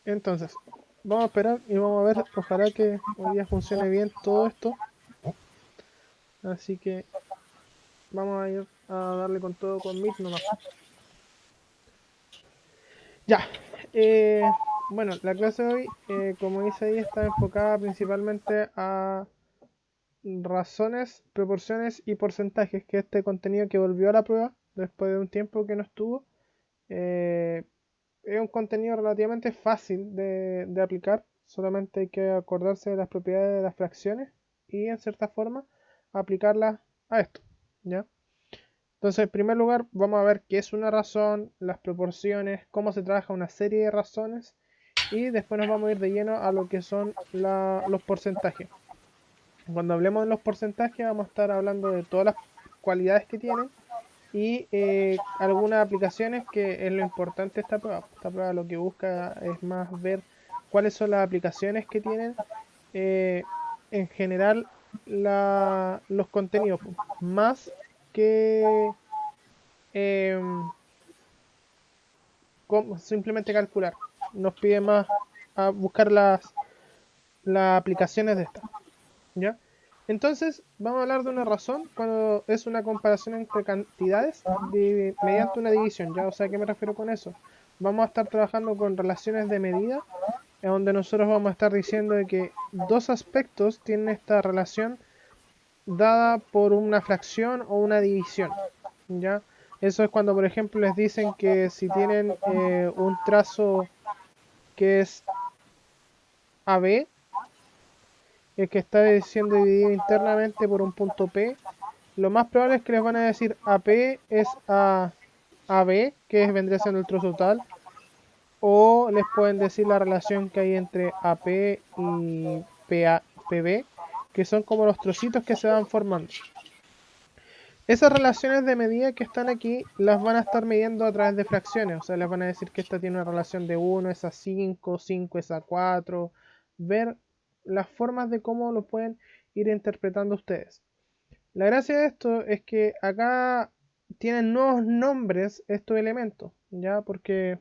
Entonces, vamos a esperar y vamos a ver, ojalá que hoy día funcione bien todo esto. Así que vamos a ir a darle con todo con Meet nomás. Ya, bueno, la clase de hoy, como dice ahí, está enfocada principalmente a razones, proporciones y porcentajes, que este contenido que volvió a la prueba después de un tiempo que no estuvo. eh, es un contenido relativamente fácil de aplicar, solamente hay que acordarse de las propiedades de las fracciones y en cierta forma aplicarlas a esto, ¿ya? Entonces, en primer lugar, vamos a ver qué es una razón, las proporciones, cómo se trabaja una serie de razones y después nos vamos a ir de lleno a lo que son los porcentajes. Cuando hablemos de los porcentajes vamos a estar hablando de todas las cualidades que tienen y algunas aplicaciones, que es lo importante de esta prueba. Esta prueba lo que busca es más ver cuáles son las aplicaciones que tienen eh, en general los contenidos, más que simplemente calcular. Nos pide más a buscar las aplicaciones de esta, ¿ya? Entonces, vamos a hablar de una razón cuando es una comparación entre cantidades mediante una división, ¿ya? O sea, ¿a qué me refiero con eso? Vamos a estar trabajando con relaciones de medida, en donde nosotros vamos a estar diciendo de que dos aspectos tienen esta relación dada por una fracción o una división, ¿ya? Eso es cuando, por ejemplo, les dicen que si tienen un trazo que es AB, el que está siendo dividido internamente por un punto P, lo más probable es que les van a decir AP es a AB, que vendría siendo el trozo total, o les pueden decir la relación que hay entre AP y PB, que son como los trocitos que se van formando. Esas relaciones de medida que están aquí las van a estar midiendo a través de fracciones, o sea, les van a decir que esta tiene una relación de 1 es a 5, 5 es a 4, ver las formas de cómo lo pueden ir interpretando ustedes. La gracia de esto es que acá tienen nuevos nombres estos elementos, ¿ya? Porque,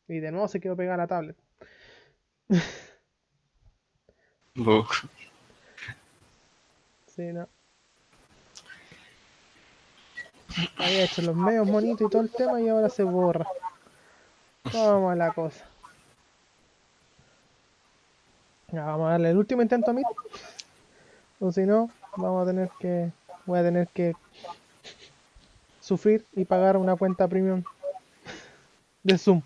y de nuevo se quedó pegada la tablet. Uf. Sí, no. Había hecho los medios monitos y todo el tema y ahora se borra. ¿Cómo es la cosa? Ya, vamos a darle el último intento a Meet. O si no, voy a tener que sufrir y pagar una cuenta premium de Zoom.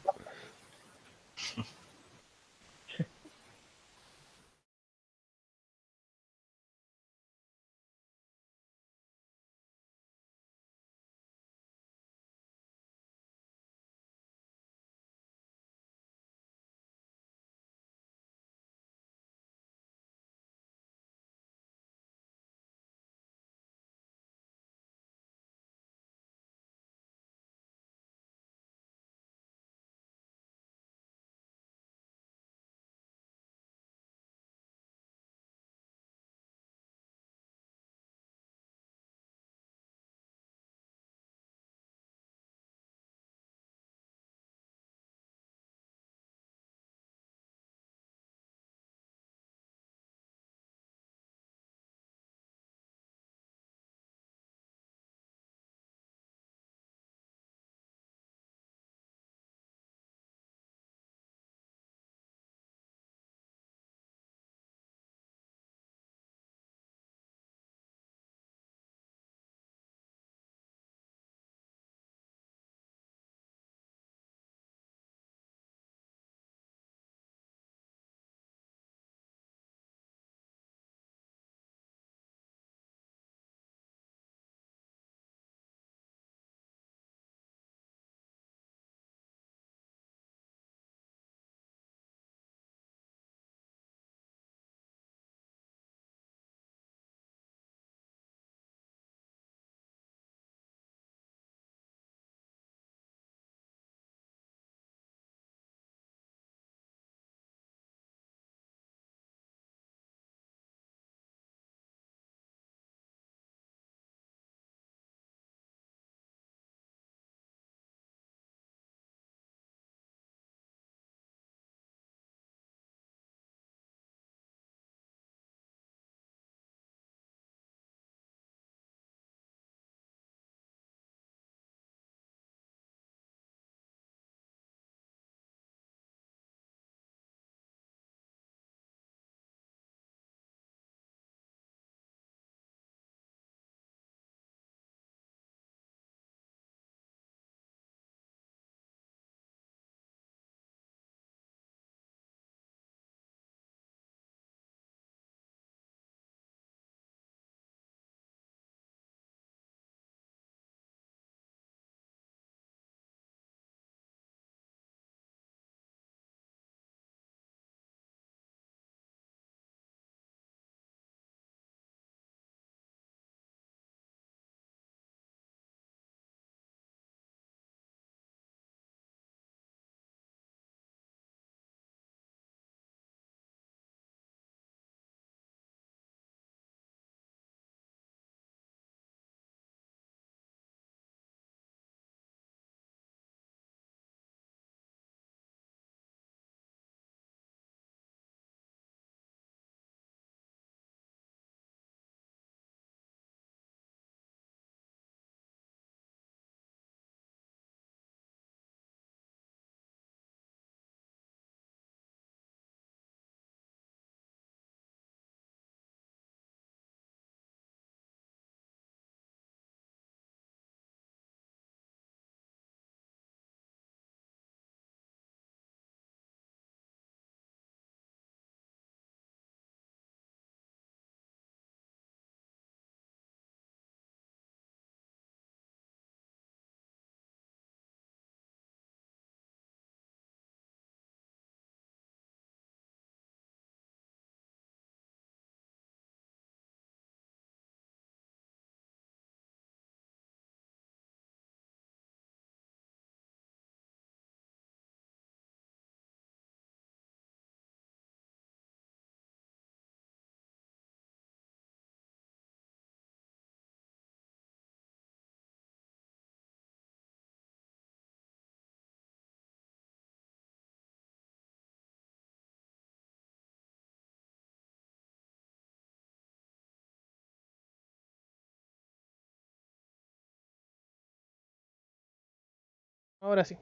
Ahora sí.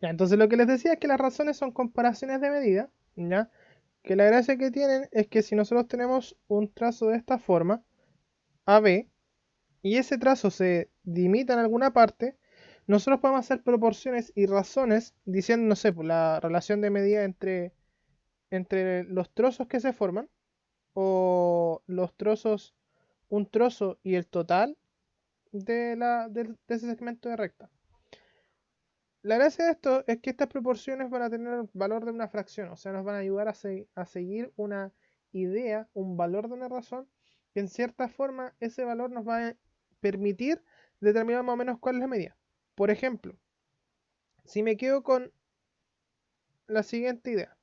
Ya, entonces lo que les decía es que las razones son comparaciones de medida, ¿ya? Que la gracia que tienen es que si nosotros tenemos un trazo de esta forma, AB, y ese trazo se limita en alguna parte, nosotros podemos hacer proporciones y razones diciendo, no sé, pues, la relación de medida entre los trozos que se forman, o los trozos, un trozo y el total de ese segmento de recta. La gracia de esto es que estas proporciones van a tener el valor de una fracción, o sea, nos van a ayudar a seguir una idea, un valor de una razón, que en cierta forma ese valor nos va a permitir determinar más o menos cuál es la medida. Por ejemplo, si me quedo con la siguiente idea,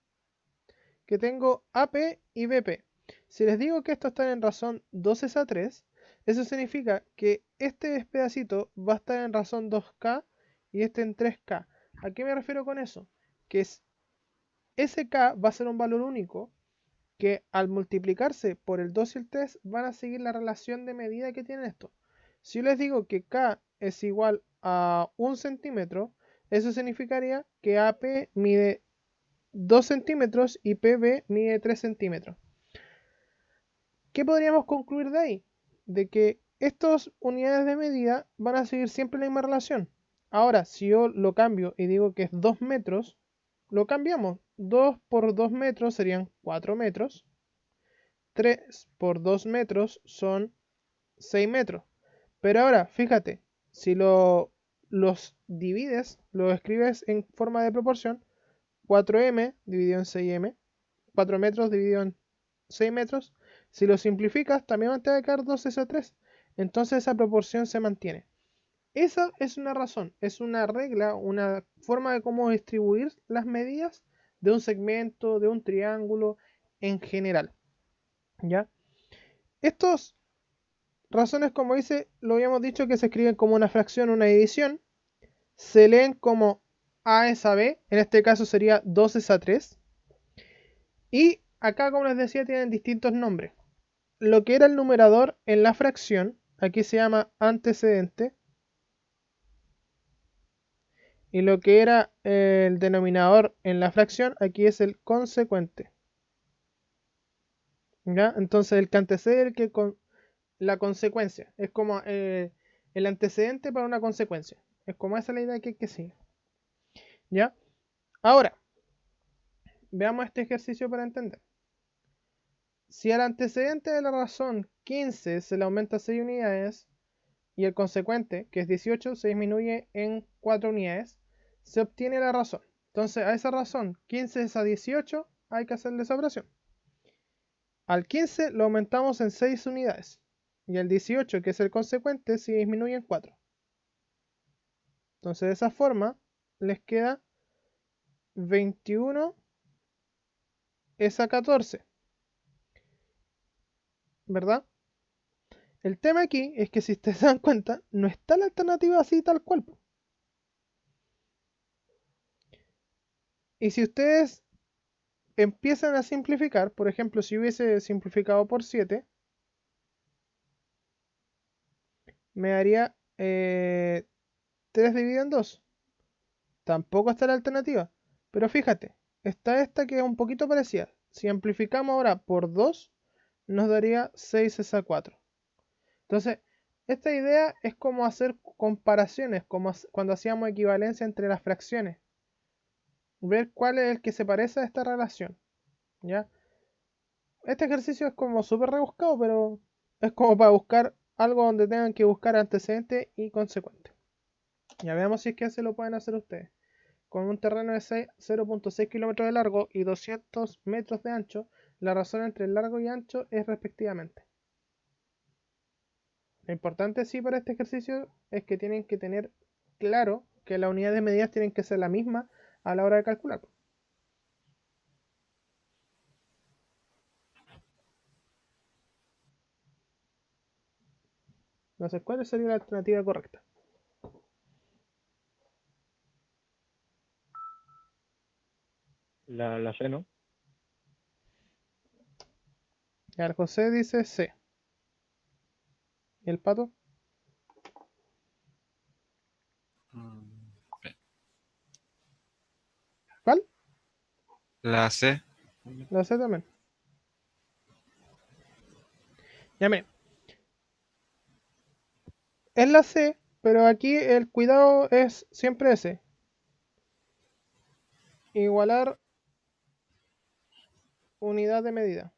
que tengo AP y BP. Si les digo que estos están en razón 2 es a 3, eso significa que este pedacito va a estar en razón 2K y este en 3K. ¿A qué me refiero con eso? Que ese K va a ser un valor único que al multiplicarse por el 2 y el 3 van a seguir la relación de medida que tienen estos. Si yo les digo que K es igual a 1 centímetro, eso significaría que AP mide 2 centímetros y PB mide 3 centímetros. ¿Qué podríamos concluir de ahí? De que estas unidades de medida van a seguir siempre la misma relación. Ahora, si yo lo cambio y digo que es 2 metros, lo cambiamos. 2 por 2 metros serían 4 metros. 3 por 2 metros son 6 metros. Pero ahora, fíjate, si los divides, lo escribes en forma de proporción, 4m dividido en 6m, 4 metros dividido en 6 metros, si lo simplificas, también te va a quedar 2 a 3. Entonces esa proporción se mantiene. Esa es una razón, es una regla, una forma de cómo distribuir las medidas de un segmento, de un triángulo en general. ¿Ya? Estos razones, como dice, lo habíamos dicho que se escriben como una fracción, una división, se leen como A es a B, en este caso sería 2 es a 3. Y acá, como les decía, tienen distintos nombres. Lo que era el numerador en la fracción, aquí se llama antecedente. Y lo que era el denominador en la fracción, aquí es el consecuente. ¿Ya? Entonces el que antecede el que con la consecuencia. Es como el antecedente para una consecuencia. Es como esa la idea que hay que seguir. ¿Ya? Ahora, veamos este ejercicio para entender. Si al antecedente de la razón 15 se le aumenta 6 unidades y el consecuente, que es 18, se disminuye en 4 unidades, se obtiene la razón. Entonces a esa razón 15 es a 18, hay que hacerle esa operación. Al 15 lo aumentamos en 6 unidades y el 18, que es el consecuente, se disminuye en 4. Entonces de esa forma les queda 21 es a 14, ¿verdad? El tema aquí es que si ustedes se dan cuenta, no está la alternativa así tal cual. Y si ustedes empiezan a simplificar, por ejemplo, si hubiese simplificado por 7, me daría 3 dividido en 2. Tampoco está la alternativa. Pero fíjate, está esta que es un poquito parecida. Si amplificamos ahora por 2, nos daría 6 es a 4. Entonces, esta idea es como hacer comparaciones, como cuando hacíamos equivalencia entre las fracciones. Ver cuál es el que se parece a esta relación. ¿Ya? Este ejercicio es como súper rebuscado, pero es como para buscar algo donde tengan que buscar antecedente y consecuente. Ya veamos si es que se lo pueden hacer ustedes. Con un terreno de 0.6 kilómetros de largo y 200 metros de ancho, la razón entre el largo y ancho es respectivamente. Lo importante sí para este ejercicio es que tienen que tener claro que las unidades de medidas tienen que ser la misma a la hora de calcular. Entonces, ¿cuál sería la alternativa correcta? La C, ¿no? Ya el José dice C. ¿Y el pato? La C. La C también. Ya miren, es la C, pero aquí el cuidado es siempre ese. Igualar unidad de medida.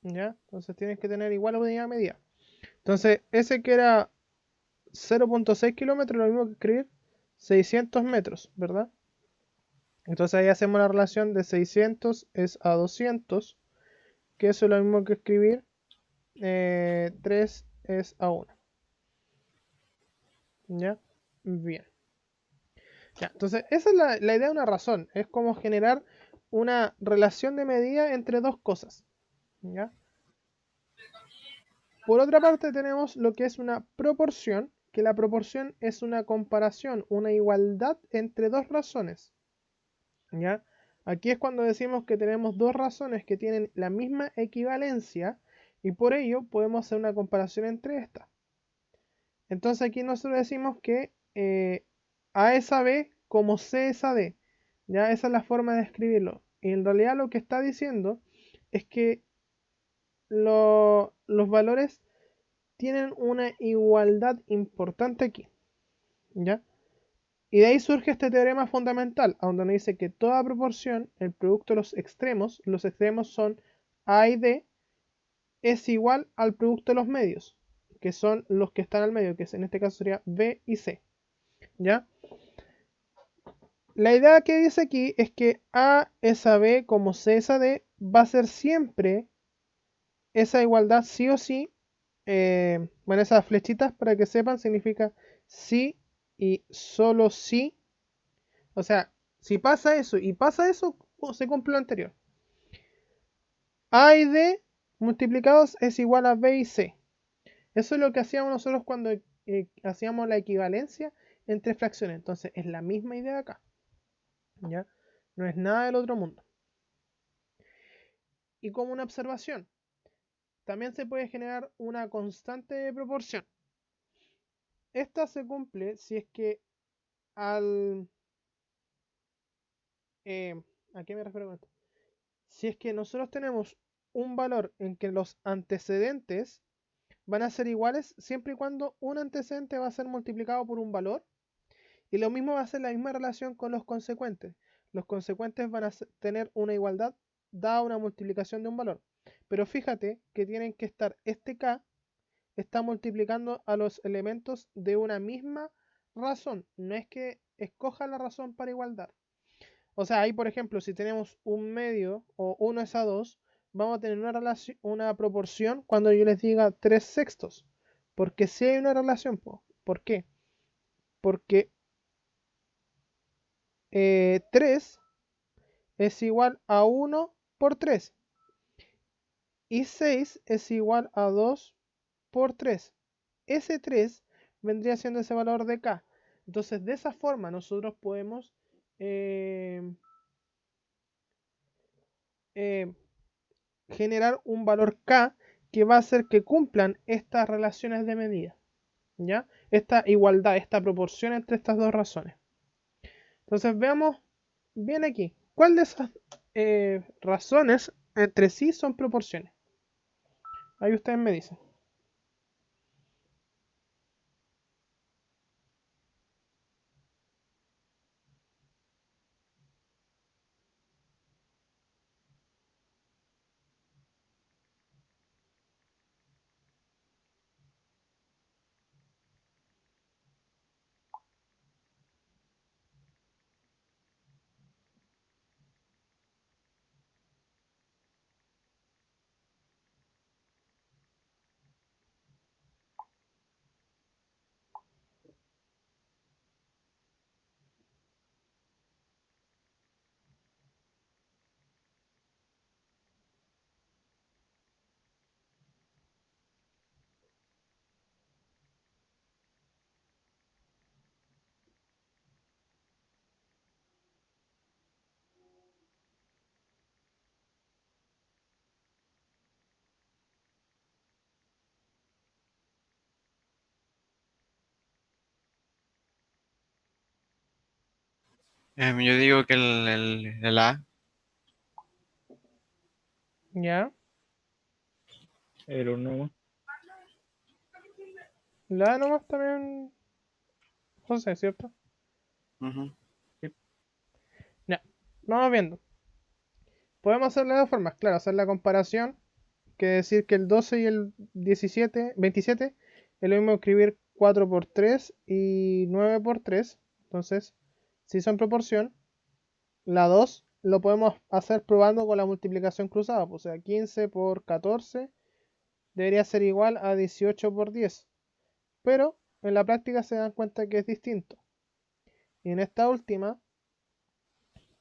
¿Ya? Entonces tienes que tener igual unidad de medida. Entonces, ese que era 0.6 kilómetros, lo mismo que escribir 600 metros, ¿verdad? Entonces ahí hacemos la relación de 600 es a 200, que eso es lo mismo que escribir 3 es a 1. ¿Ya? Bien. Ya, entonces esa es la idea de una razón. Es como generar una relación de medida entre dos cosas. ¿Ya? Por otra parte tenemos lo que es una proporción, que la proporción es una comparación, una igualdad entre dos razones. ¿Ya? Aquí es cuando decimos que tenemos dos razones que tienen la misma equivalencia y por ello podemos hacer una comparación entre estas. Entonces aquí nosotros decimos que A es a B como C es a D. ¿Ya? Esa es la forma de escribirlo. Y en realidad lo que está diciendo es que los valores tienen una igualdad importante aquí. ¿Ya? Y de ahí surge este teorema fundamental, donde nos dice que toda proporción, el producto de los extremos son A y D, es igual al producto de los medios, que son los que están al medio, que en este caso sería B y C. ¿Ya? La idea que dice aquí es que A es a B como C es a D va a ser siempre esa igualdad sí o sí. Bueno, esas flechitas para que sepan significa sí y solo sí. O sea, si pasa eso y pasa eso, se cumple lo anterior. A y D multiplicados es igual a B y C. Eso es lo que hacíamos nosotros cuando hacíamos la equivalencia entre fracciones. Entonces es la misma idea acá. ¿Ya? No es nada del otro mundo. Y como una observación, también se puede generar una constante de proporción. Esta se cumple si es que al... eh, ¿A qué me refiero con esto? Si es que nosotros tenemos un valor en que los antecedentes van a ser iguales siempre y cuando un antecedente va a ser multiplicado por un valor y lo mismo va a ser la misma relación con los consecuentes. Los consecuentes van a tener una igualdad dada una multiplicación de un valor. Pero fíjate que tienen que estar este K está multiplicando a los elementos de una misma razón. No es que escoja la razón para igualdad. O sea, ahí por ejemplo, si tenemos un medio o 1 es a 2, vamos a tener una proporción cuando yo les diga 3 sextos. Porque si hay una relación, ¿por qué? Porque 3 es igual a 1 por 3 y 6 es igual a 2 por 3. Ese 3 vendría siendo ese valor de K. Entonces, de esa forma nosotros podemos eh, eh, generar un valor K que va a hacer que cumplan estas relaciones de medida. ¿Ya? Esta igualdad, esta proporción entre estas dos razones. Entonces, veamos bien aquí. ¿Cuál de esas razones entre sí son proporciones? Ahí ustedes me dicen. Yo digo que el A. ¿Ya? El 1. La A nomás también, José, ¿cierto? Ujú. Ya, vamos viendo. Podemos hacerlo de dos formas, claro, hacer la comparación, que decir que el 12 y el 27 es lo mismo escribir 4 por 3 y 9 por 3. Entonces, si son proporción, la 2 lo podemos hacer probando con la multiplicación cruzada. Pues, o sea, 15 por 14 debería ser igual a 18 por 10. Pero en la práctica se dan cuenta que es distinto. Y en esta última,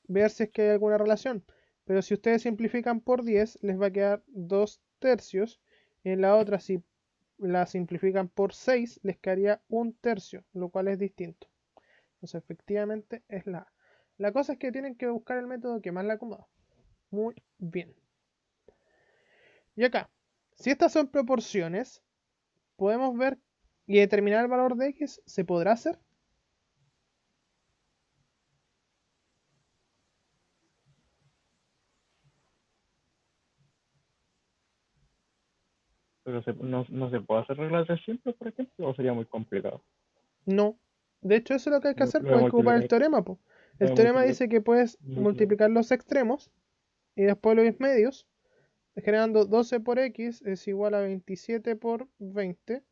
ver si es que hay alguna relación. Pero si ustedes simplifican por 10, les va a quedar 2 tercios. En la otra, si la simplifican por 6, les quedaría 1 tercio, lo cual es distinto. Entonces, efectivamente, es la A. La cosa es que tienen que buscar el método que más le acomoda. Muy bien. Y acá, si estas son proporciones, podemos ver y determinar el valor de X, ¿se podrá hacer? Pero no se puede hacer reglas de siempre, por ejemplo, o sería muy complicado. No. De hecho, eso es lo que hay que hacer, Lo de pues hay que ocupar el multiplicar, teorema, pues. lo El de teorema multiplicar, dice que puedes multiplicar. multiplicar los extremos y después los medios, generando 12 por x es igual a 27 por 20.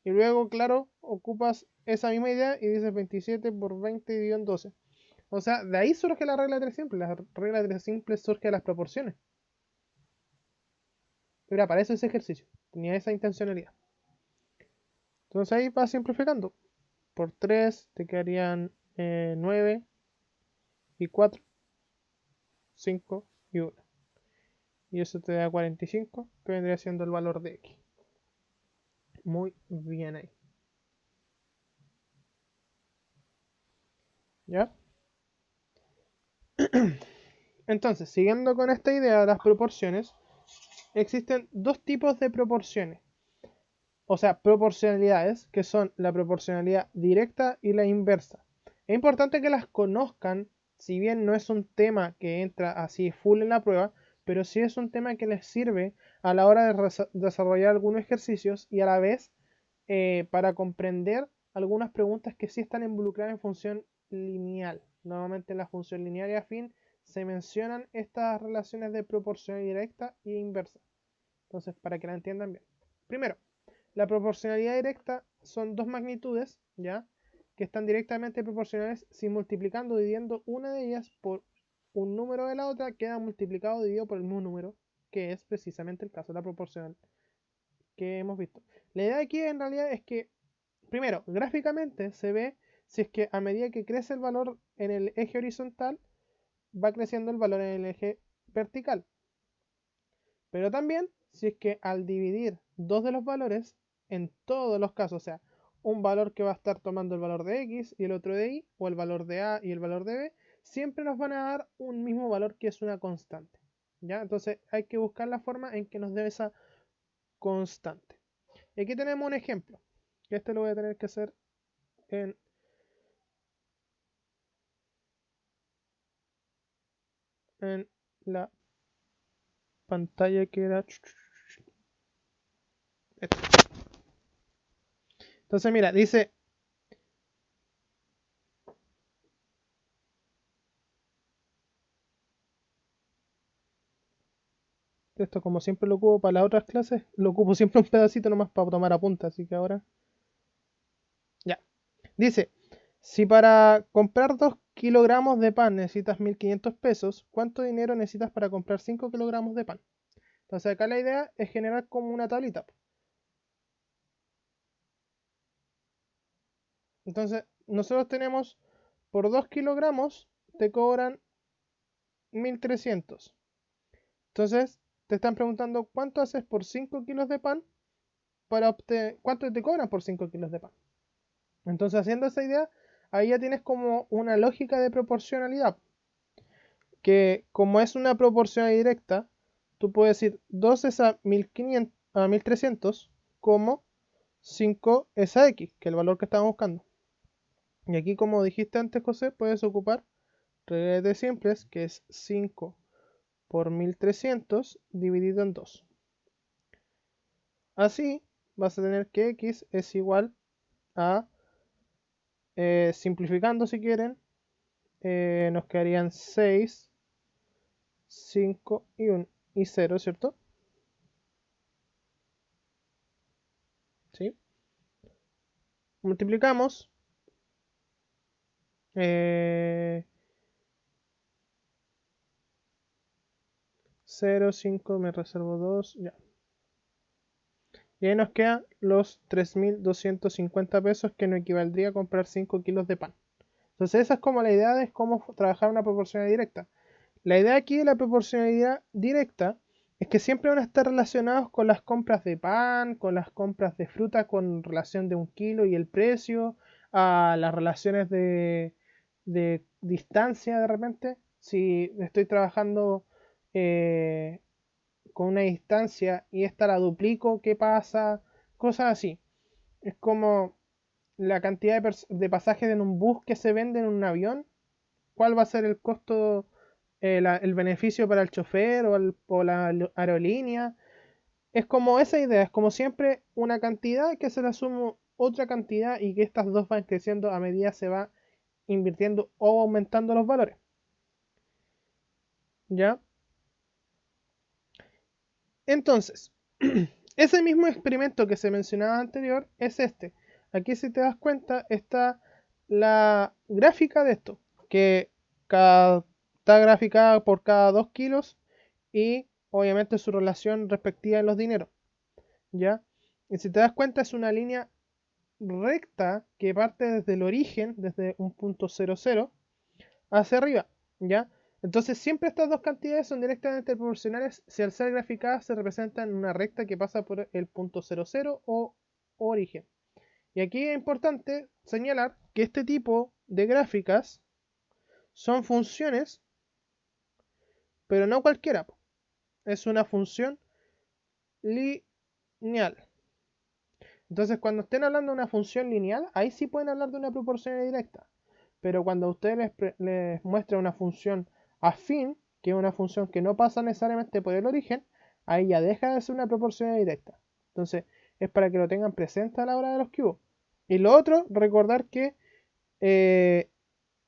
Y luego, claro, ocupas esa misma idea y dices 27 por 20 dividido en 12. O sea, de ahí surge la regla de tres simples. La regla de tres simples surge de las proporciones. Pero para eso ese ejercicio. Tenía esa intencionalidad. Entonces ahí vas simplificando. Por 3 te quedarían 9 y 4, 5 y 1. Y eso te da 45, que vendría siendo el valor de x. Muy bien ahí. ¿Ya? Entonces, siguiendo con esta idea de las proporciones, existen dos tipos de proporciones. O sea, proporcionalidades, que son la proporcionalidad directa y la inversa. Es importante que las conozcan, si bien no es un tema que entra así full en la prueba, pero sí es un tema que les sirve a la hora de desarrollar algunos ejercicios y a la vez para comprender algunas preguntas que sí están involucradas en función lineal. Normalmente en la función lineal y afín se mencionan estas relaciones de proporcionalidad directa e inversa. Entonces, para que la entiendan bien. Primero, la proporcionalidad directa son dos magnitudes, ¿ya? Que están directamente proporcionales si multiplicando o dividiendo una de ellas por un número de la otra queda multiplicado o dividido por el mismo número, que es precisamente el caso de la proporcional que hemos visto. La idea aquí en realidad es que, primero, gráficamente se ve si es que a medida que crece el valor en el eje horizontal, va creciendo el valor en el eje vertical. Pero también si es que al dividir dos de los valores, en todos los casos, o sea, un valor que va a estar tomando el valor de x y el otro de y, o el valor de a y el valor de b, siempre nos van a dar un mismo valor que es una constante. ¿Ya? Entonces hay que buscar la forma en que nos dé esa constante. Y aquí tenemos un ejemplo, que este lo voy a tener que hacer en, en la pantalla que era... esta. Entonces mira, dice esto como siempre lo ocupo para las otras clases, lo ocupo siempre un pedacito nomás para tomar apuntes, así que ahora... Ya. Dice, si para comprar 2 kilogramos de pan necesitas 1.500 pesos, ¿cuánto dinero necesitas para comprar 5 kilogramos de pan? Entonces acá la idea es generar como una tablita. Entonces nosotros tenemos por 2 kilogramos te cobran 1.300. Entonces te están preguntando cuánto haces por 5 kilos de pan para obtener, cuánto te cobran por 5 kilos de pan. Entonces haciendo esa idea, ahí ya tienes como una lógica de proporcionalidad. Que como es una proporcionalidad directa, tú puedes decir 2 es a 1.500, a 1.300 como 5 es a x, que es el valor que estamos buscando. Y aquí, como dijiste antes, José, puedes ocupar regla de tres simples, que es 5 por 1300 dividido en 2. Así vas a tener que x es igual a, simplificando si quieren, nos quedarían 6, 5 y 0, ¿cierto? ¿Sí? Multiplicamos. 0, 5, me reservo 2, ya. Y ahí nos quedan los 3.250 pesos, que nos equivaldría a comprar 5 kilos de pan. Entonces esa es como la idea de cómo trabajar una proporcionalidad directa. La idea aquí de la proporcionalidad directa es que siempre van a estar relacionados con las compras de pan, con las compras de fruta con relación de 1 kilo y el precio, a las relaciones de distancia de repente. Si estoy trabajando con una distancia y esta la duplico, ¿qué pasa? Cosas así. Es como la cantidad de pasajes en un bus que se vende en un avión. ¿Cuál va a ser el costo, el beneficio para el chofer o la aerolínea? Es como esa idea, es como siempre una cantidad que se le asume otra cantidad y que estas dos van creciendo a medida se va invirtiendo o aumentando los valores. ¿Ya? Entonces, ese mismo experimento que se mencionaba anterior es este. Aquí, si te das cuenta, está la gráfica de esto, que está graficada por cada 2 kilos y obviamente su relación respectiva en los dineros, ¿ya? Y si te das cuenta, es una línea recta que parte desde el origen, desde un punto 00, hacia arriba, ¿ya? Entonces siempre estas dos cantidades son directamente proporcionales si al ser graficadas se representan en una recta que pasa por el punto 00 o origen. Y aquí es importante señalar que este tipo de gráficas son funciones, pero no cualquiera. Es una función lineal. Entonces cuando estén hablando de una función lineal, ahí sí pueden hablar de una proporcionalidad directa. Pero cuando a ustedes les muestra una función afín, que es una función que no pasa necesariamente por el origen, ahí ya deja de ser una proporcionalidad directa. Entonces, es para que lo tengan presente a la hora de los cubos. Y lo otro, recordar que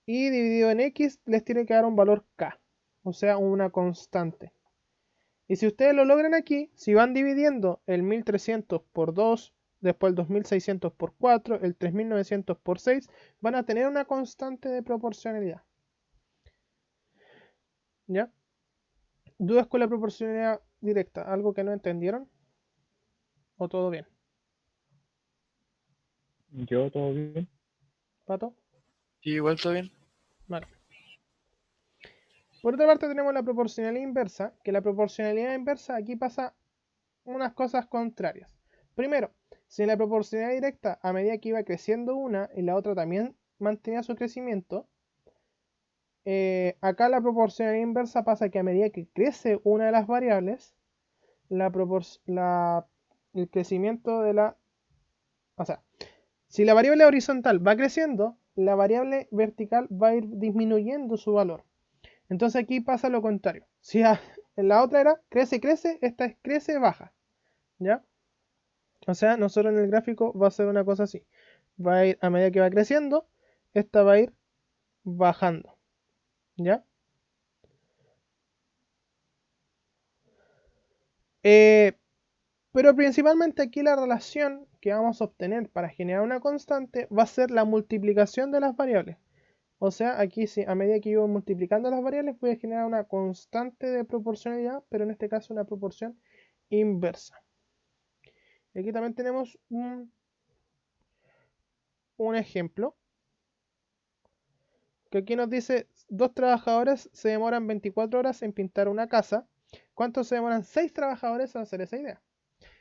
y dividido en x les tiene que dar un valor k, o sea, una constante. Y si ustedes lo logran aquí, si van dividiendo el 1300 por 2, después el 2600 por 4, el 3900 por 6, van a tener una constante de proporcionalidad. ¿Ya? ¿Dudas con la proporcionalidad directa? ¿Algo que no entendieron? ¿O todo bien? Yo todo bien. ¿Pato? Sí, igual todo bien. Vale. Por otra parte tenemos la proporcionalidad inversa, que la proporcionalidad inversa aquí pasa unas cosas contrarias. Primero, si en la proporcionalidad directa a medida que iba creciendo una y la otra también mantenía su crecimiento, acá la proporcionalidad inversa pasa que a medida que crece una de las variables, el crecimiento de la... O sea, si la variable horizontal va creciendo, la variable vertical va a ir disminuyendo su valor. Entonces aquí pasa lo contrario. Si en la otra era crece, crece, esta es crece, baja. ¿Ya? O sea, nosotros en el gráfico va a ser una cosa así. Va a ir a medida que va creciendo, esta va a ir bajando. ¿Ya? Pero principalmente aquí la relación que vamos a obtener para generar una constante va a ser la multiplicación de las variables. O sea, aquí sí, a medida que yo voy multiplicando las variables voy a generar una constante de proporcionalidad, pero en este caso una proporción inversa. Y aquí también tenemos un ejemplo que aquí nos dice: dos trabajadores se demoran 24 horas en pintar una casa. ¿Cuánto se demoran 6 trabajadores en hacer esa idea?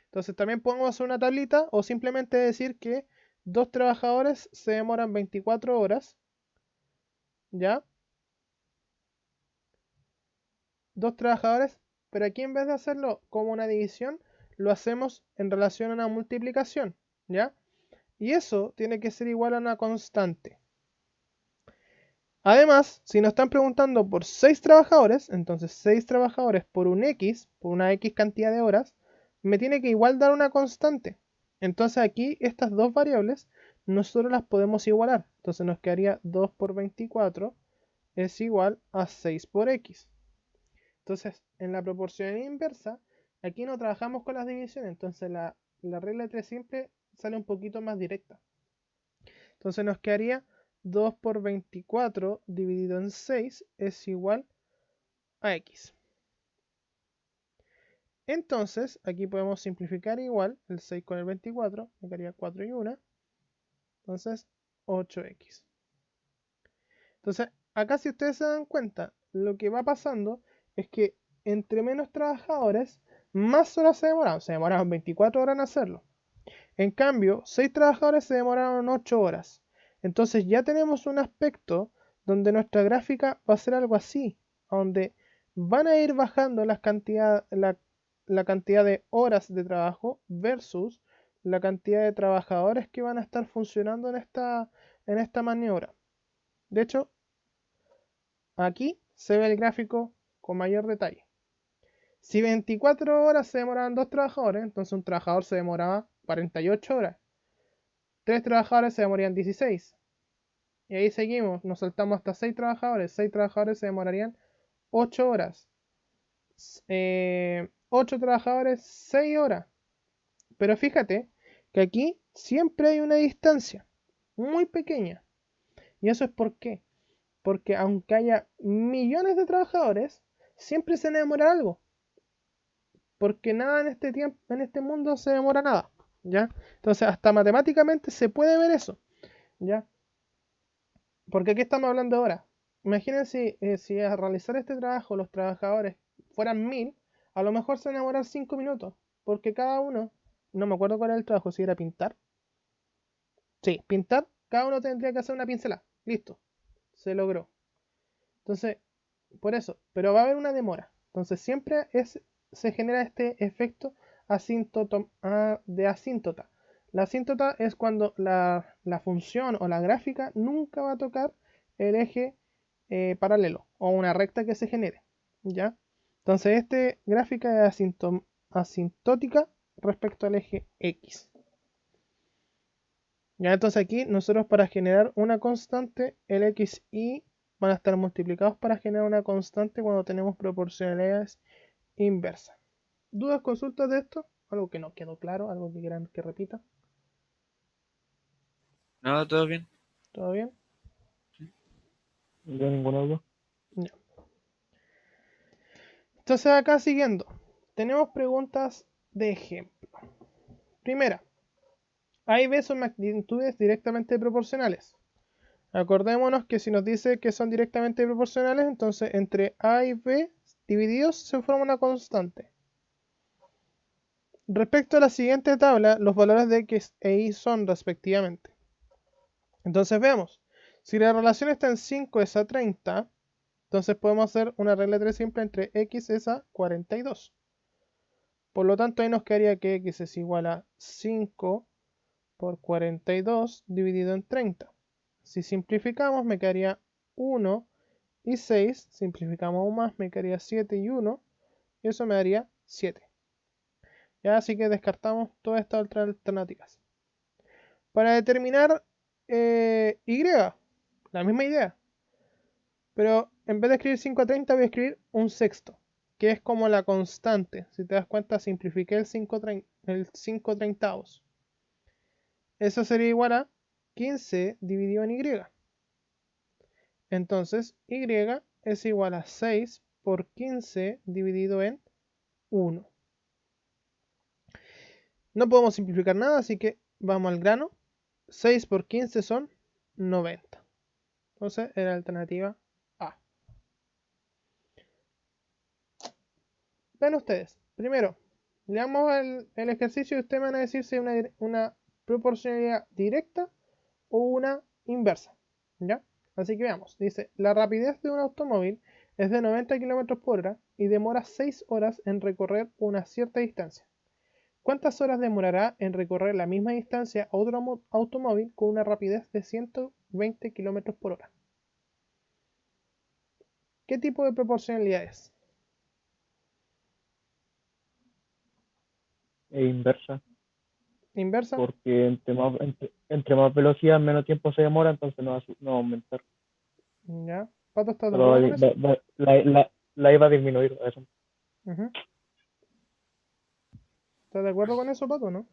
Entonces también podemos hacer una tablita o simplemente decir que dos trabajadores se demoran 24 horas, ¿ya? Dos trabajadores, pero aquí en vez de hacerlo como una división, lo hacemos en relación a una multiplicación, ¿ya? Y eso tiene que ser igual a una constante. Además, si nos están preguntando por 6 trabajadores, entonces 6 trabajadores por un X, por una X cantidad de horas, me tiene que igual dar una constante. Entonces aquí estas dos variables nosotros las podemos igualar. Entonces nos quedaría 2 por 24 es igual a 6 por X. Entonces, en la proporción inversa, aquí no trabajamos con las divisiones, entonces la regla de 3 simple sale un poquito más directa. Entonces nos quedaría 2 por 24 dividido en 6 es igual a X. Entonces, aquí podemos simplificar igual el 6 con el 24, me quedaría 4 y 1. Entonces, 8X. Entonces, acá si ustedes se dan cuenta, lo que va pasando es que entre menos trabajadores, más horas se demoraron. Se demoraron 24 horas en hacerlo. En cambio, 6 trabajadores se demoraron 8 horas. Entonces ya tenemos un aspecto donde nuestra gráfica va a ser algo así, donde van a ir bajando la cantidad de horas de trabajo versus la cantidad de trabajadores que van a estar funcionando en esta maniobra. De hecho, aquí se ve el gráfico con mayor detalle. Si 24 horas se demoraban 2 trabajadores, entonces un trabajador se demoraba 48 horas. 3 trabajadores se demorarían 16. Y ahí seguimos, nos saltamos hasta 6 trabajadores. 6 trabajadores se demorarían 8 horas. 8 trabajadores, 6 horas. Pero fíjate que aquí siempre hay una distancia muy pequeña. ¿Y eso es por qué? Porque aunque haya millones de trabajadores, siempre se demora algo. Porque nada en este tiempo, en este mundo se demora nada. ¿Ya? Entonces, hasta matemáticamente se puede ver eso. ¿Ya? Porque aquí estamos hablando ahora. Imagínense si al realizar este trabajo los trabajadores fueran 1000, a lo mejor se van a demorar 5 minutos. Porque cada uno, no me acuerdo cuál era el trabajo, si era pintar. Sí, pintar, cada uno tendría que hacer una pincelada. Listo, se logró. Entonces, por eso, pero va a haber una demora. Entonces siempre se genera este efecto de asíntota. La asíntota es cuando la función o la gráfica nunca va a tocar el eje paralelo o una recta que se genere. ¿Ya? Entonces esta gráfica es asintótica respecto al eje X. ¿Ya? Entonces aquí nosotros para generar una constante, el X y van a estar multiplicados para generar una constante cuando tenemos proporcionalidades inversas. ¿Dudas, consultas de esto? ¿Algo que no quedó claro? ¿Algo que quieran que repita? No, todo bien. ¿Todo bien? Yo ninguna duda. Ya. Entonces acá siguiendo, tenemos preguntas de ejemplo. Primera, A y B son magnitudes directamente proporcionales. Acordémonos que si nos dice que son directamente proporcionales, entonces entre A y B divididos se forma una constante. Respecto a la siguiente tabla, los valores de X e Y son respectivamente. Entonces veamos, si la relación está en 5 es a 30, entonces podemos hacer una regla de 3 simple entre X es a 42. Por lo tanto, ahí nos quedaría que X es igual a 5 por 42 dividido en 30. Si simplificamos, me quedaría 1 y 6. Simplificamos aún más, me quedaría 7 y 1. Y eso me daría 7. Ya, así que descartamos todas estas otras alternativas. Para determinar Y, la misma idea. Pero en vez de escribir 5 a 30 voy a escribir un sexto, que es como la constante. Si te das cuenta, simplifiqué el 5 treintavos. Eso sería igual a 15 dividido en Y. Entonces, Y es igual a 6 por 15 dividido en 1. No podemos simplificar nada, así que vamos al grano. 6 por 15 son 90. Entonces, era la alternativa A. Ven ustedes. Primero, leamos el ejercicio y ustedes van a decir si es una proporcionalidad directa o una inversa. ¿Ya? Así que veamos. Dice, la rapidez de un automóvil es de 90 km por hora y demora 6 horas en recorrer una cierta distancia. ¿Cuántas horas demorará en recorrer la misma distancia otro automóvil con una rapidez de 120 km por hora? ¿qué tipo de proporcionalidad es? E inversa, ¿Inversa? porque entre más velocidad, menos tiempo se demora, entonces no va a aumentar. Ya. ¿Pato, estás de Solo acuerdo con eso? la iba a disminuir. Eso. Ujú. ¿Estás de acuerdo con eso, Pato, no?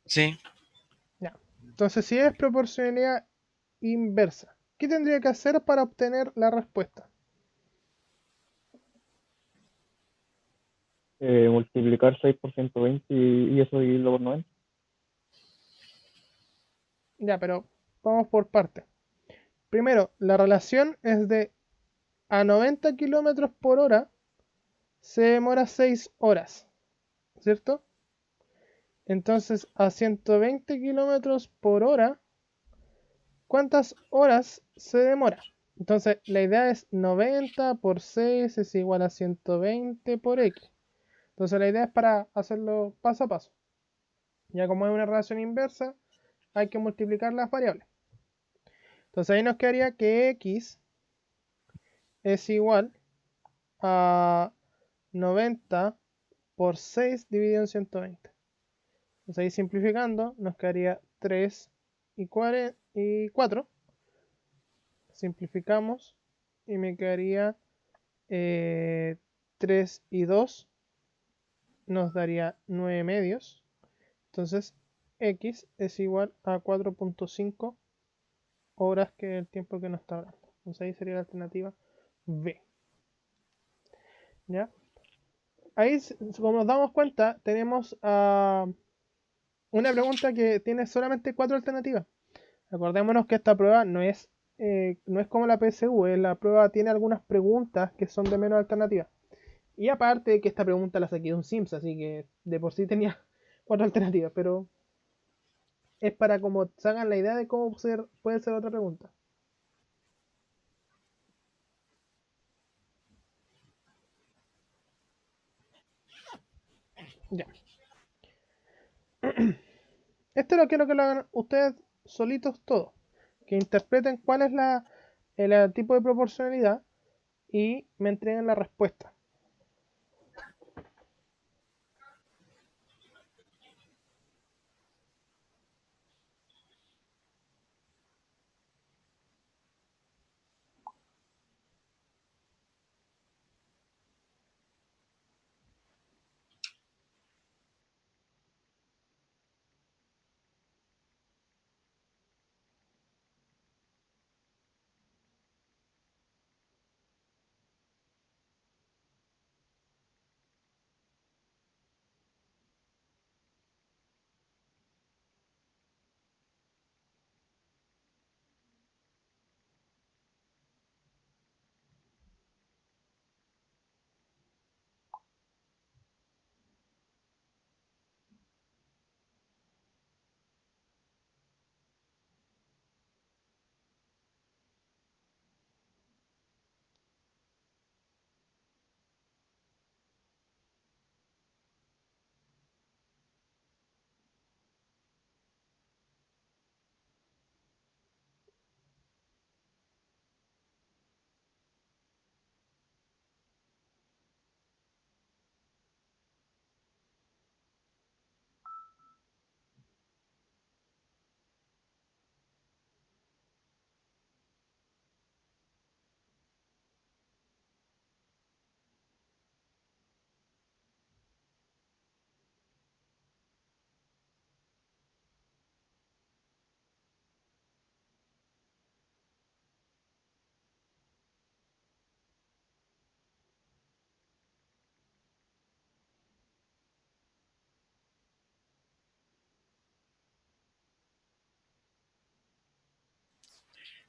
Sí, Ya. Entonces, si es proporcionalidad inversa, ¿qué tendría que hacer para obtener la respuesta? Multiplicar 6 por 120 y eso dividirlo por 90. Ya, pero vamos por partes. Primero, la relación es de a 90 kilómetros por hora se demora 6 horas, ¿cierto? Entonces, a 120 kilómetros por hora, ¿cuántas horas se demora? Entonces, la idea es 90 por 6 es igual a 120 por x. Entonces, la idea es para hacerlo paso a paso. Ya como es una relación inversa, hay que multiplicar las variables. Entonces, ahí nos quedaría que x es igual a 90 por 6 dividido en 120. Entonces ahí simplificando nos quedaría 3 y 4. Simplificamos y me quedaría 3 y 2 nos daría 9 medios. Entonces x es igual a 4.5 horas, que es el tiempo que nos está hablando. Entonces ahí sería la alternativa B. ¿Ya? Ahí, como nos damos cuenta, tenemos una pregunta que tiene solamente 4 alternativas. Acordémonos que esta prueba no es como la PSU, la prueba tiene algunas preguntas que son de menos alternativas. Y aparte de que esta pregunta la saqué de un Sims, así que de por sí tenía 4 alternativas, pero es para como se hagan la idea de cómo puede ser otra pregunta. Ya. Esto lo quiero que lo hagan ustedes solitos todos. Que interpreten cuál es el tipo de proporcionalidad y me entreguen la respuesta.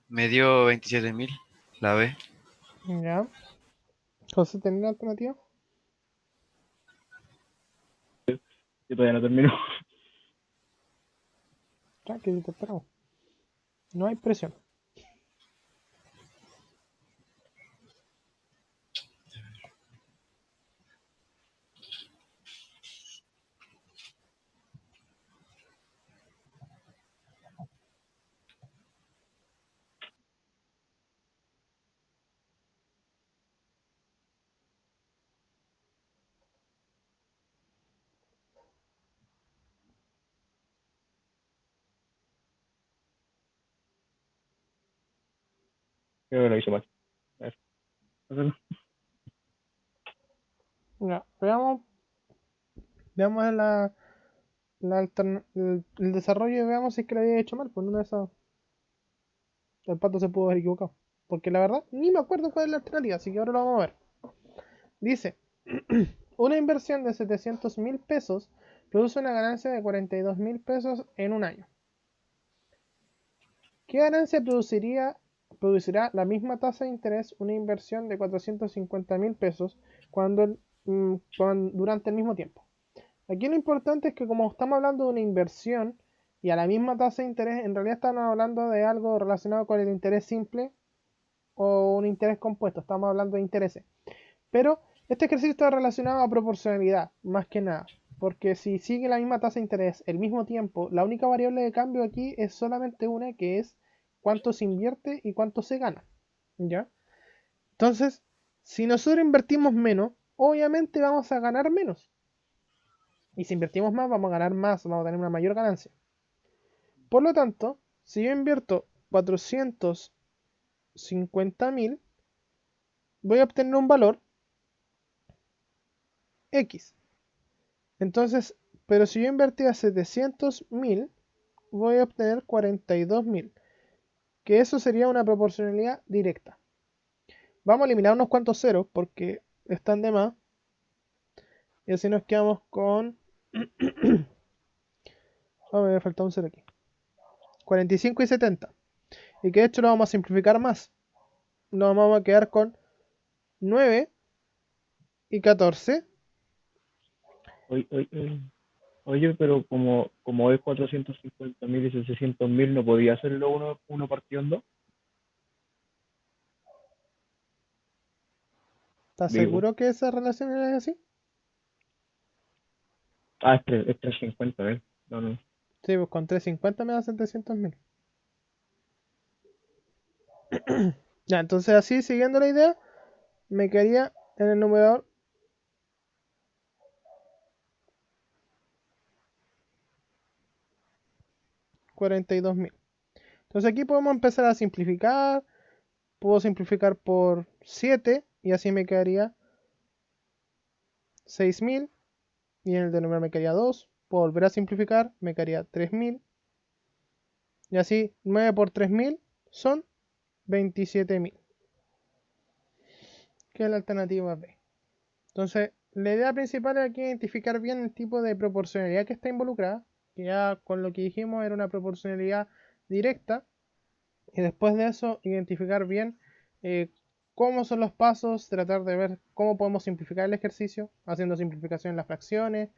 me dio 27.000, la B. Ya. José, ¿tenés la alternativa? Yo todavía no termino. Tranquilo, te esperamos. No hay presión. Creo que lo hice mal. A ver, hazlo. Ya, veamos el desarrollo y veamos si es que lo había hecho mal. Pues una de esas, el pato se pudo haber equivocado. Porque la verdad, ni me acuerdo cuál es la alternativa, así que ahora lo vamos a ver. Dice, una inversión de 700.000 pesos produce una ganancia de 42.000 pesos en un año. ¿Qué ganancia producirá la misma tasa de interés una inversión de 450.000 pesos durante el mismo tiempo? Aquí lo importante es que como estamos hablando de una inversión y a la misma tasa de interés, en realidad estamos hablando de algo relacionado con el interés simple o un interés compuesto. Estamos hablando de intereses. Pero este ejercicio está relacionado a proporcionalidad, más que nada. Porque si sigue la misma tasa de interés el mismo tiempo, la única variable de cambio aquí es solamente una, que es cuánto se invierte y cuánto se gana. ¿Ya? Entonces, si nosotros invertimos menos, obviamente vamos a ganar menos. Y si invertimos más, vamos a ganar más, vamos a tener una mayor ganancia. Por lo tanto, si yo invierto 450.000, voy a obtener un valor X. Entonces, pero si yo invertía 700.000, voy a obtener 42.000, que eso sería una proporcionalidad directa. Vamos a eliminar unos cuantos ceros porque están de más. Y así nos quedamos con... Oh, me falta un cero aquí. 45 y 70. Y que de hecho lo vamos a simplificar más. Nos vamos a quedar con 9 y 14. Oye, oye, oye, pero como es 450.000 y 600.000, ¿no podía hacerlo uno partido en dos? ¿Estás Digo. seguro que esa relación es así? Ah, es 350, ¿eh? No, no. Sí, pues con 350 me da 700.000. Ya, entonces así, siguiendo la idea, me quedaría en el numerador 42.000. Entonces aquí podemos empezar a simplificar. Puedo simplificar por 7 y así me quedaría 6.000. Y en el denominador me quedaría 2. Puedo volver a simplificar, me quedaría 3.000. Y así 9 por 3.000 son 27.000, que es la alternativa B. Entonces, la idea principal es aquí identificar bien el tipo de proporcionalidad que está involucrada, que ya con lo que dijimos era una proporcionalidad directa, y después de eso identificar bien eh, cómo son los pasos, tratar de ver cómo podemos simplificar el ejercicio, haciendo simplificación en las fracciones,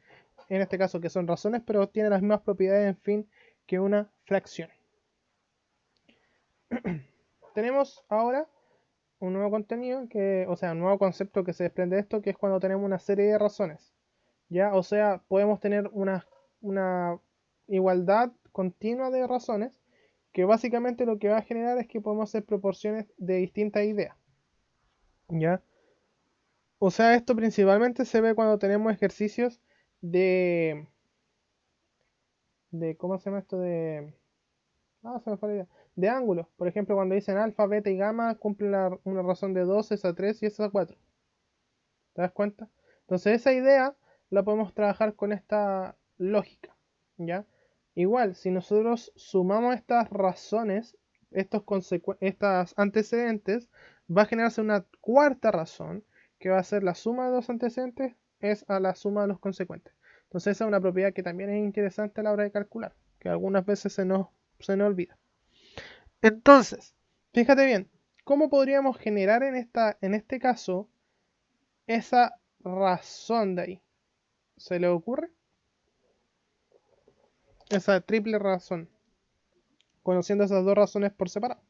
en este caso que son razones, pero tiene las mismas propiedades, en fin, que una fracción. Tenemos ahora un nuevo contenido, o sea, un nuevo concepto que se desprende de esto, que es cuando tenemos una serie de razones. ¿Ya? O sea, podemos tener una igualdad continua de razones, que básicamente lo que va a generar es que podemos hacer proporciones de distintas ideas. ¿Ya? O sea, esto principalmente se ve cuando tenemos ejercicios de... ¿cómo se llama esto? Se me fue la idea. De ángulos. Por ejemplo, cuando dicen alfa, beta y gamma, cumplen una razón de 2, esa 3 y esa 4. ¿Te das cuenta? Entonces esa idea la podemos trabajar con esta lógica, ¿ya? Igual, si nosotros sumamos estas razones, estas antecedentes, va a generarse una cuarta razón, que va a ser la suma de los antecedentes es a la suma de los consecuentes. Entonces esa es una propiedad que también es interesante a la hora de calcular, que algunas veces se nos olvida. Entonces, fíjate bien, ¿cómo podríamos generar en este caso esa razón de ahí? ¿Se le ocurre? Esa triple razón, conociendo esas dos razones por separado.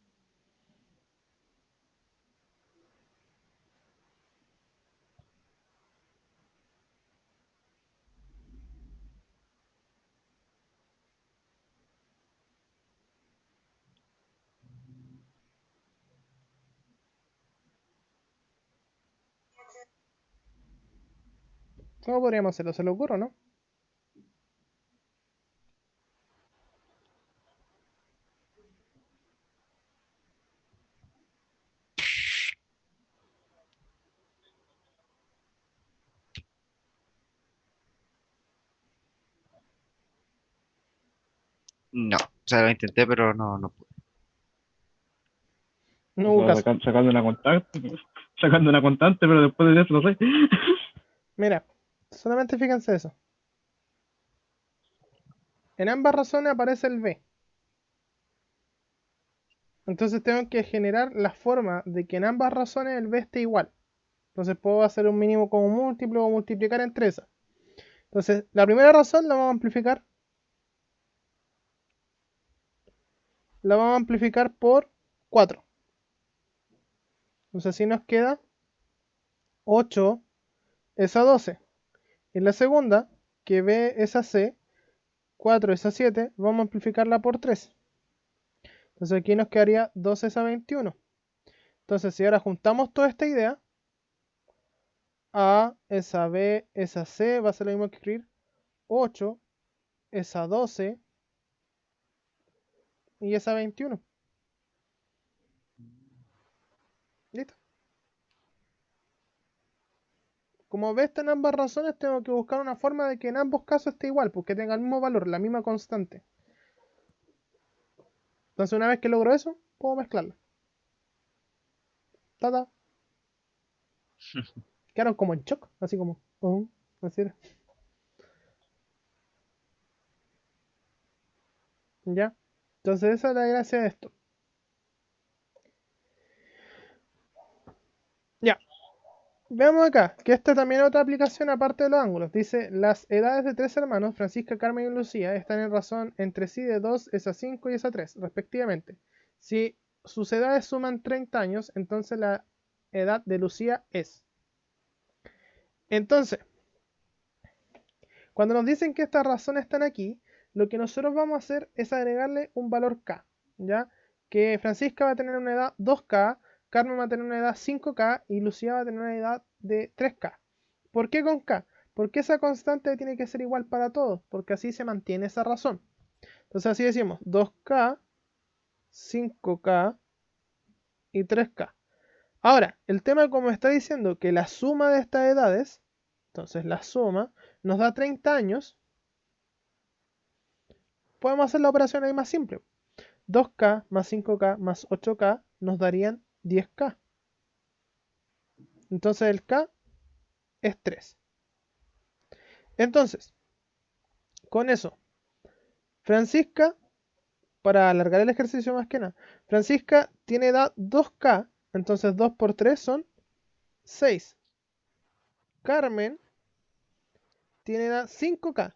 ¿Cómo podríamos hacerlo? ¿Se le ocurre o no? No, o sea, lo intenté, pero no pude. No O hubo sea, caso. sacando una constante, pero después de eso no sé. Mira, solamente fíjense eso. En ambas razones aparece el b. Entonces tengo que generar la forma de que en ambas razones el b esté igual. Entonces puedo hacer un mínimo como múltiplo o multiplicar entre esas. Entonces, la primera razón la vamos a amplificar. La vamos a amplificar por 4. Entonces así nos queda 8 es a 12. Y la segunda, que b es a c, 4 es a 7, vamos a amplificarla por 3. Entonces aquí nos quedaría 2 es a 21. Entonces si ahora juntamos toda esta idea, a es a b es a c, va a ser lo mismo que escribir 8 es a 12 y es a 21. ¿Listo? Como b está en ambas razones, tengo que buscar una forma de que en ambos casos esté igual, porque tenga el mismo valor, la misma constante. Entonces una vez que logro eso, puedo mezclarla. Tada. Quedaron como en shock, así como, así era. ¿Ya? Entonces esa es la gracia de esto. Ya, veamos acá, que esta también es otra aplicación aparte de los ángulos. Dice, las edades de tres hermanos, Francisca, Carmen y Lucía, están en razón entre sí de 2 es a 5 y es a 3, respectivamente. Si sus edades suman 30 años, entonces la edad de Lucía es. Entonces, cuando nos dicen que estas razones están aquí, lo que nosotros vamos a hacer es agregarle un valor k, ¿ya? Que Francisca va a tener una edad 2k, Carmen va a tener una edad 5k y Lucía va a tener una edad de 3k. ¿Por qué con k? Porque esa constante tiene que ser igual para todos, porque así se mantiene esa razón. Entonces así decimos 2k, 5k y 3k. Ahora, el tema como está diciendo que la suma de estas edades, entonces la suma nos da 30 años, podemos hacer la operación ahí más simple. 2k más 5k más 8k nos darían 10k. Entonces el k es 3. Entonces, con eso, Francisca, para alargar el ejercicio más que nada, Francisca tiene edad 2k, entonces 2 por 3 son 6. Carmen tiene edad 5k,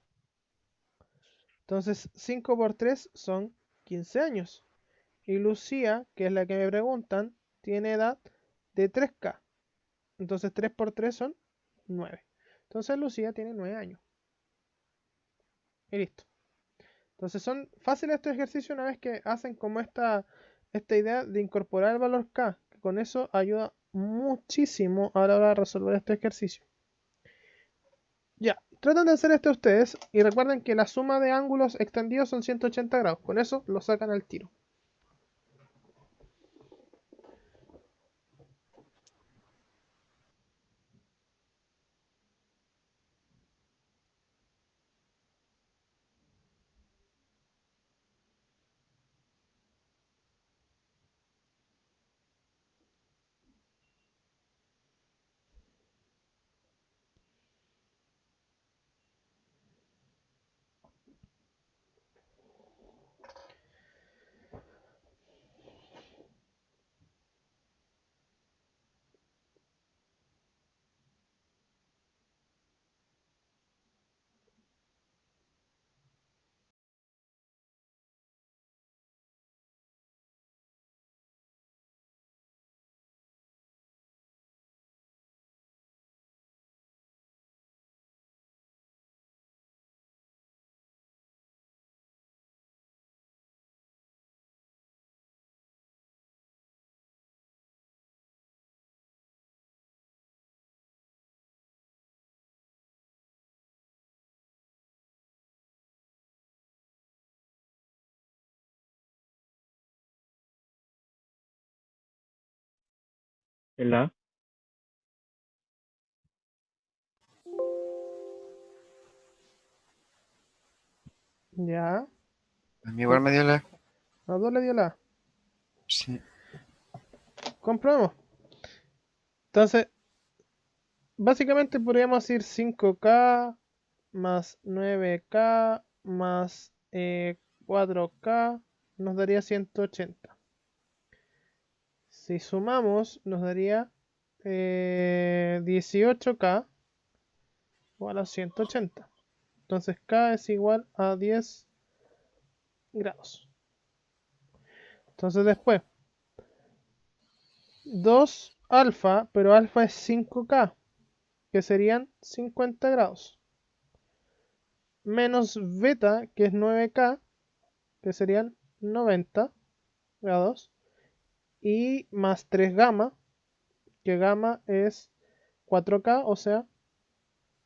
entonces 5 por 3 son 15 años. Y Lucía, que es la que me preguntan, tiene edad de 3k. Entonces 3 por 3 son 9. Entonces Lucía tiene 9 años. Y listo. Entonces son fáciles estos ejercicios una vez que hacen como esta idea de incorporar el valor k. Que con eso ayuda muchísimo a la hora de resolver este ejercicio. Ya, tratan de hacer esto ustedes y recuerden que la suma de ángulos extendidos son 180 grados. Con eso lo sacan al tiro. En la Ya. A mí igual me dio la... A 2 le dio la A. Sí. Comprobemos. Entonces, básicamente podríamos ir 5K más 9K más 4K nos daría 180. Si sumamos, nos daría 18K igual a 180. Entonces K es igual a 10 grados. Entonces después, 2 alfa, pero alfa es 5K, que serían 50 grados. Menos beta, que es 9K, que serían 90 grados. Y más 3 gamma, que gamma es 4K, o sea,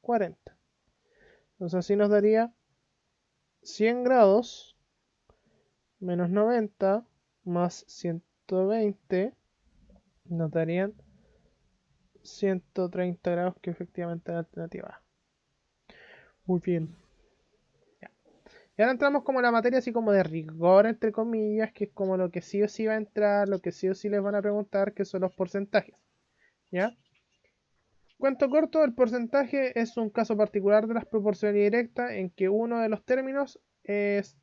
40. Entonces así nos daría 100 grados menos 90 más 120 nos darían 130 grados, que efectivamente es la alternativa A. Muy bien. Ya. Y ahora entramos como en la materia así como de rigor, entre comillas, que es como lo que sí o sí va a entrar, lo que sí o sí les van a preguntar, que son los porcentajes. ¿Ya? Cuento corto, el porcentaje es un caso particular de las proporciones directas en que uno de los términos es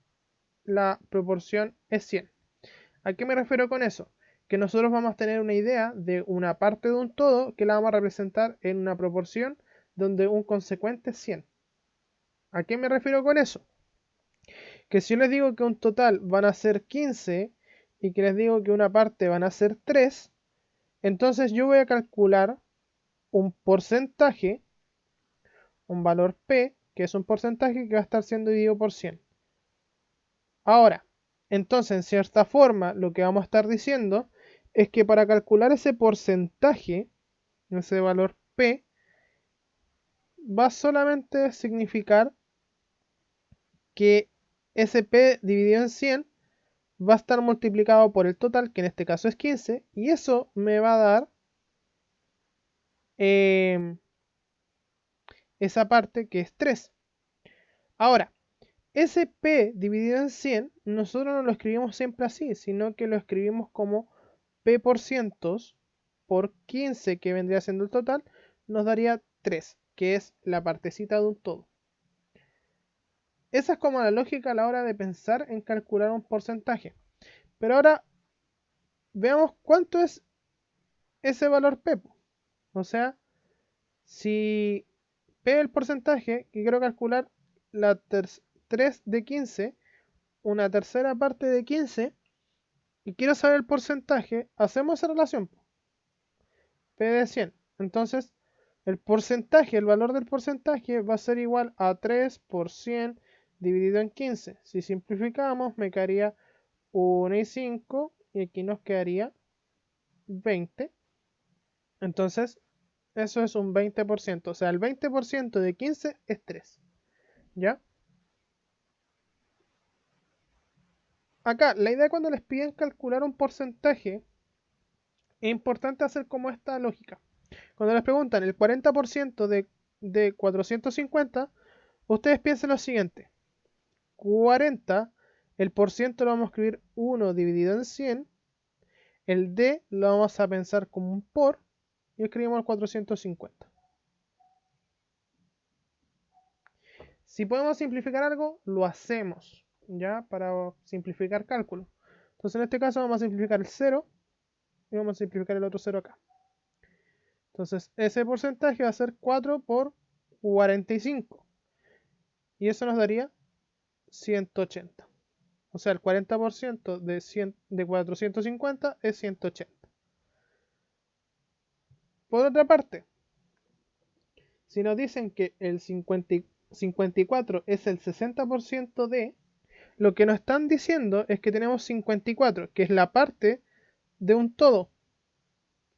la proporción es 100. ¿A qué me refiero con eso? Que nosotros vamos a tener una idea de una parte de un todo que la vamos a representar en una proporción donde un consecuente es 100. ¿A qué me refiero con eso? Que si yo les digo que un total van a ser 15 y que les digo que una parte van a ser 3, entonces yo voy a calcular un porcentaje, un valor P, que es un porcentaje que va a estar siendo dividido por 100. Ahora, entonces en cierta forma lo que vamos a estar diciendo es que para calcular ese porcentaje, ese valor P, va solamente a significar que ese P dividido en 100 va a estar multiplicado por el total, que en este caso es 15, y eso me va a dar esa parte que es 3. Ahora, ese P dividido en 100, nosotros no lo escribimos siempre así, sino que lo escribimos como P por cientos por 15, que vendría siendo el total, nos daría 3, que es la partecita de un todo. Esa es como la lógica a la hora de pensar en calcular un porcentaje. Pero ahora veamos cuánto es ese valor P. O sea, si P es el porcentaje, que quiero calcular la 3 de 15, una tercera parte de 15, y quiero saber el porcentaje, hacemos esa relación. P de 100. Entonces, el porcentaje, el valor del porcentaje va a ser igual a 3 por 100 dividido en 15. Si simplificamos, me quedaría 1,5 y aquí nos quedaría 20. Entonces, eso es un 20%. O sea, el 20% de 15 es 3. ¿Ya? Acá, la idea cuando les piden calcular un porcentaje, es importante hacer como esta lógica. Cuando les preguntan el 40% de 450, ustedes piensen lo siguiente. 40, el por ciento lo vamos a escribir 1 dividido en 100. El D lo vamos a pensar como un por y escribimos el 450. Si podemos simplificar algo, lo hacemos, ¿ya? Para simplificar cálculo. Entonces en este caso vamos a simplificar el 0 y vamos a simplificar el otro 0 acá. Entonces ese porcentaje va a ser 4 por 45. Y eso nos daría 180. O sea, el 40% de 450 es 180. Por otra parte, si nos dicen que el 54 es el 60% de, lo que nos están diciendo es que tenemos 54, que es la parte de un todo.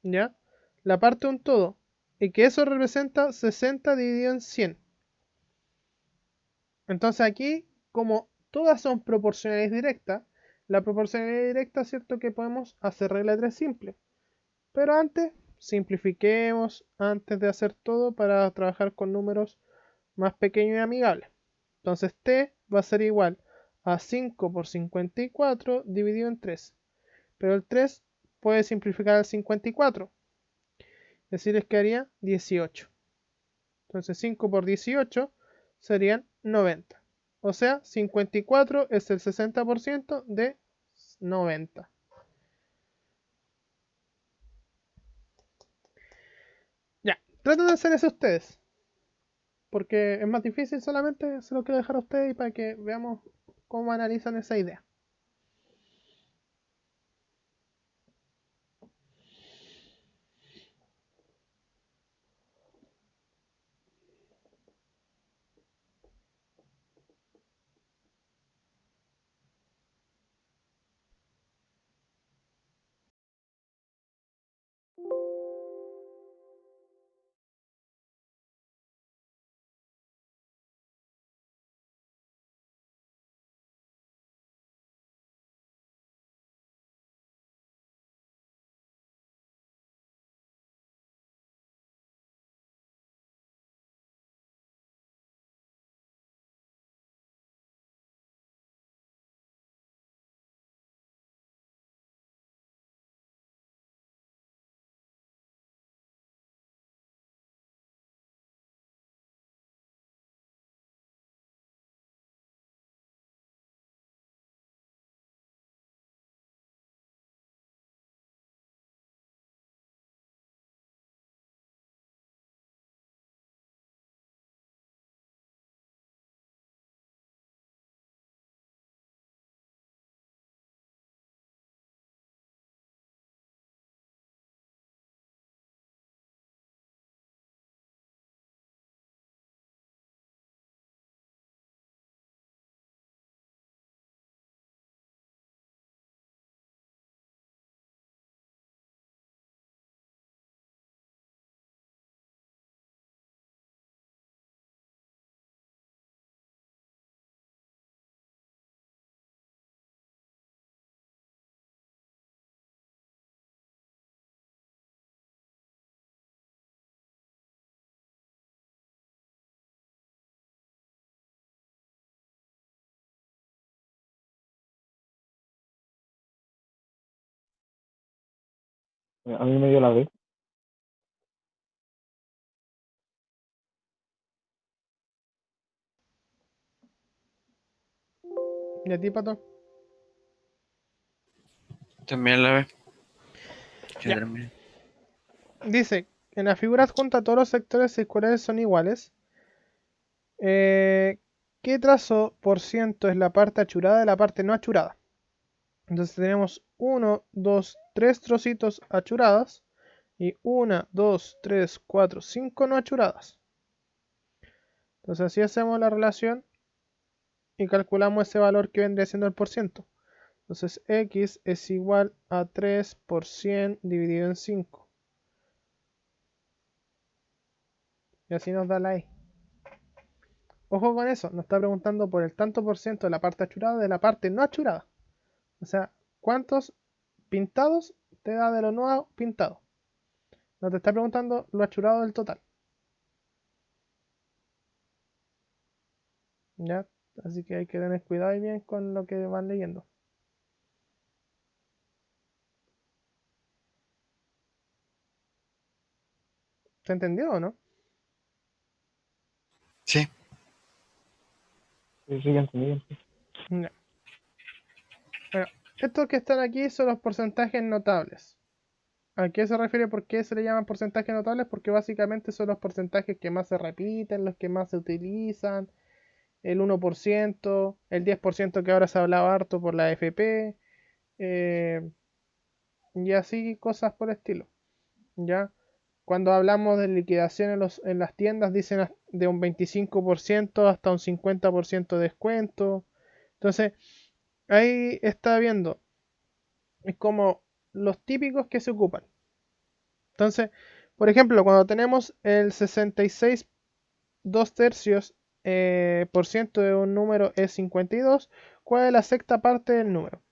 ¿Ya? La parte de un todo. Y que eso representa 60 dividido en 100. Entonces aquí, como todas son proporcionales directas, la proporcionalidad directa es cierto que podemos hacer regla de 3 simple. Pero antes, simplifiquemos antes de hacer todo para trabajar con números más pequeños y amigables. Entonces t va a ser igual a 5 por 54 dividido en 3. Pero el 3 puede simplificar al 54. Es decir, les quedaría 18. Entonces 5 por 18 serían 90. O sea, 54 es el 60% de 90. Ya, traten de hacer eso ustedes. Porque es más difícil, solamente se lo quiero dejar a ustedes y para que veamos cómo analizan esa idea. A mí me dio la B. ¿Y a ti, Pato? También la B. Yo Ya. también. Dice, en la figura adjunta todos los sectores circulares son iguales. ¿Qué trazo por ciento es la parte achurada de la parte no achurada? Entonces tenemos 1, 2, 3 trocitos achuradas y 1, 2, 3, 4, 5 no achuradas. Entonces así hacemos la relación y calculamos ese valor que vendría siendo el por ciento. Entonces x es igual a 3 por 100 dividido en 5. Y así nos da la y. Ojo con eso, nos está preguntando por el tanto por ciento de la parte achurada de la parte no achurada. O sea, ¿cuántos pintados te da de lo no pintado? No te está preguntando lo achurado del total. ¿Ya? Así que hay que tener cuidado y bien con lo que van leyendo. ¿Se entendió o no? Sí. Sí, sí, ya entendí. Ya. Bueno, estos que están aquí son los porcentajes notables. ¿A qué se refiere? ¿Por qué se le llaman porcentajes notables? Porque básicamente son los porcentajes que más se repiten, los que más se utilizan, el 1%, el 10% que ahora se ha hablado harto por la FP, y así cosas por el estilo. ¿Ya? Cuando hablamos de liquidación en las tiendas, dicen de un 25% hasta un 50% de descuento. Entonces, ahí está viendo, es como los típicos que se ocupan. Entonces, por ejemplo, cuando tenemos el 66 2 tercios por ciento de un número es 52, ¿cuál es la sexta parte del número?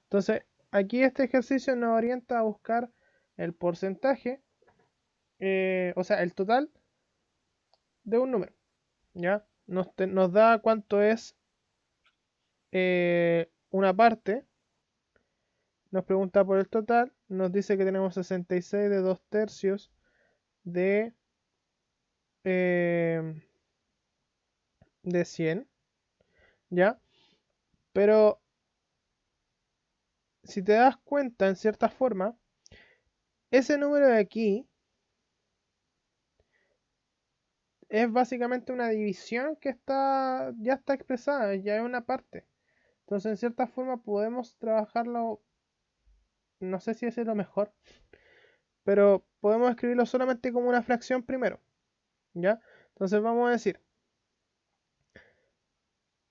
Entonces, aquí este ejercicio nos orienta a buscar el porcentaje, o sea, el total de un número, ¿ya? Nos da cuánto es una parte, nos pregunta por el total, nos dice que tenemos 66 de 2 tercios de, eh, de 100, ¿ya? Pero si te das cuenta, en cierta forma, ese número de aquí es básicamente una división que ya está expresada, ya es una parte. Entonces, en cierta forma, podemos trabajarlo, no sé si ese es lo mejor, pero podemos escribirlo solamente como una fracción primero, ¿ya? Entonces vamos a decir,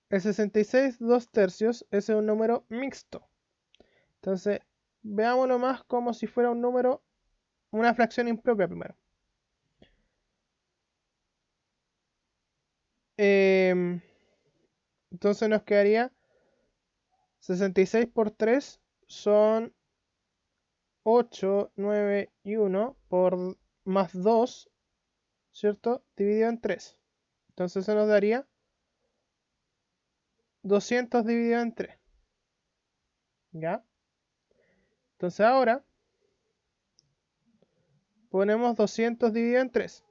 el 66 2 tercios es un número mixto. Entonces, veámoslo más como si fuera un número, una fracción impropia primero. Entonces nos quedaría 66 por 3 son 8, 9 y 1 por más 2, ¿cierto? Dividido en 3. Entonces eso nos daría 200 dividido en 3. ¿Ya? Entonces ahora ponemos 200 dividido en 3.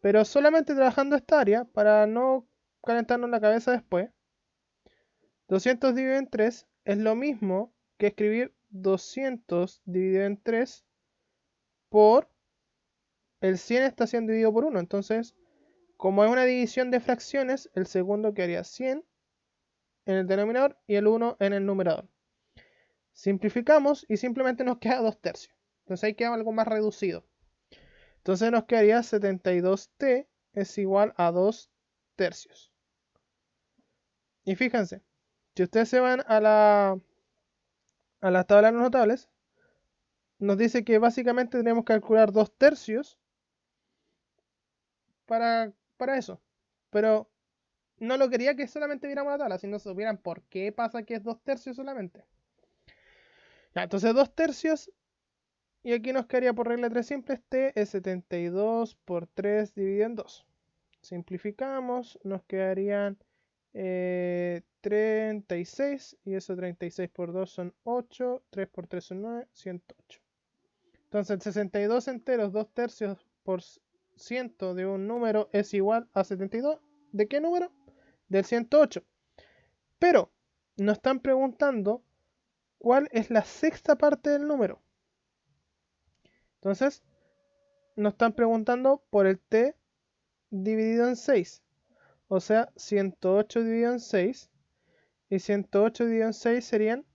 Pero solamente trabajando esta área, para no calentarnos la cabeza después, 200 dividido en 3 es lo mismo que escribir 200 dividido en 3 por el 100 está siendo dividido por 1. Entonces, como es una división de fracciones, el segundo quedaría 100 en el denominador y el 1 en el numerador. Simplificamos y simplemente nos queda 2 tercios. Entonces ahí queda algo más reducido. Entonces nos quedaría 72t es igual a 2 tercios. Y fíjense, si ustedes se van a la tabla de los notables, nos dice que básicamente tenemos que calcular 2 tercios para eso. Pero no lo quería que solamente viéramos la tabla, sino supieran por qué pasa que es 2 tercios solamente. Ya, entonces 2 tercios, y aquí nos quedaría por regla 3 simples, t es 72 por 3 dividido en 2. Simplificamos, nos quedarían 36, y eso 36 por 2 son 8, 3 por 3 son 9, 108. Entonces 62 enteros, 2 tercios por ciento de un número es igual a 72. ¿De qué número? Del 108. Pero nos están preguntando cuál es la sexta parte del número. Entonces nos están preguntando por el t dividido en 6. O sea, 108 dividido en 6. Y 108 dividido en 6 serían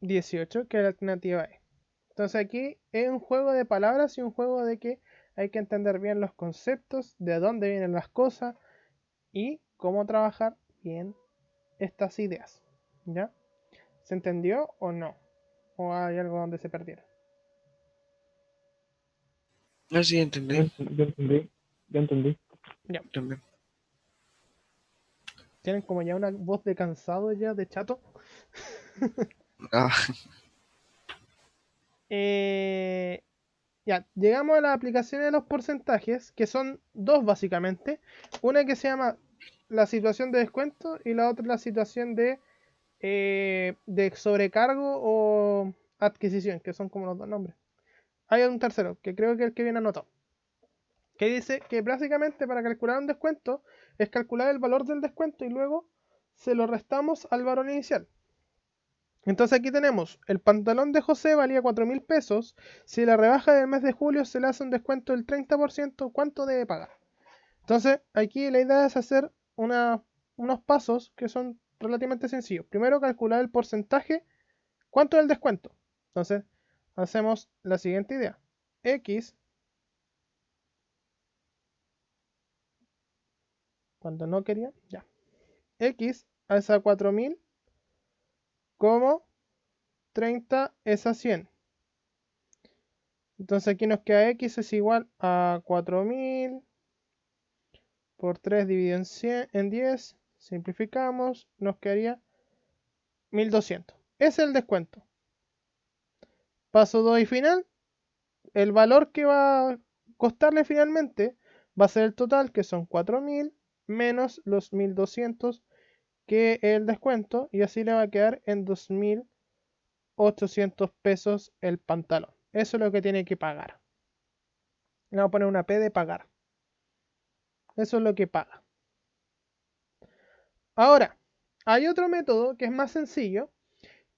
18, que es la alternativa E. Entonces aquí es un juego de palabras y un juego de que hay que entender bien los conceptos, de dónde vienen las cosas y cómo trabajar bien estas ideas. ¿Ya? ¿Se entendió o no? ¿O hay algo donde se perdieron? Ah, sí, Yo, entendí. yo entendí, yo entendí. Ya. También. Tienen como ya una voz de cansado ya, de chato. Ah, Ya, llegamos a las aplicaciones de los porcentajes, que son dos básicamente. Una que se llama la situación de descuento y la otra la situación de sobrecargo o adquisición, que son como los dos nombres. Hay un tercero, que creo que es el que viene anotado, que dice que básicamente para calcular un descuento es calcular el valor del descuento y luego se lo restamos al valor inicial. Entonces aquí tenemos, el pantalón de José valía 4.000 pesos, si la rebaja del mes de julio se le hace un descuento del 30%, ¿cuánto debe pagar? Entonces aquí la idea es hacer unos pasos que son relativamente sencillos. Primero calcular el porcentaje, ¿cuánto es el descuento? Entonces hacemos la siguiente idea. X, cuando no quería, ya. X es a 4.000 como 30 es a 100. Entonces aquí nos queda X es igual a 4.000 por 3 dividido en 100, en 10. Simplificamos, nos quedaría 1.200. Ese es el descuento. Paso 2 y final. El valor que va a costarle finalmente va a ser el total, que son 4.000 menos los 1.200 que es el descuento, y así le va a quedar en 2.800 pesos el pantalón. Eso es lo que tiene que pagar. Le vamos a poner una P de pagar. Eso es lo que paga. Ahora, hay otro método que es más sencillo,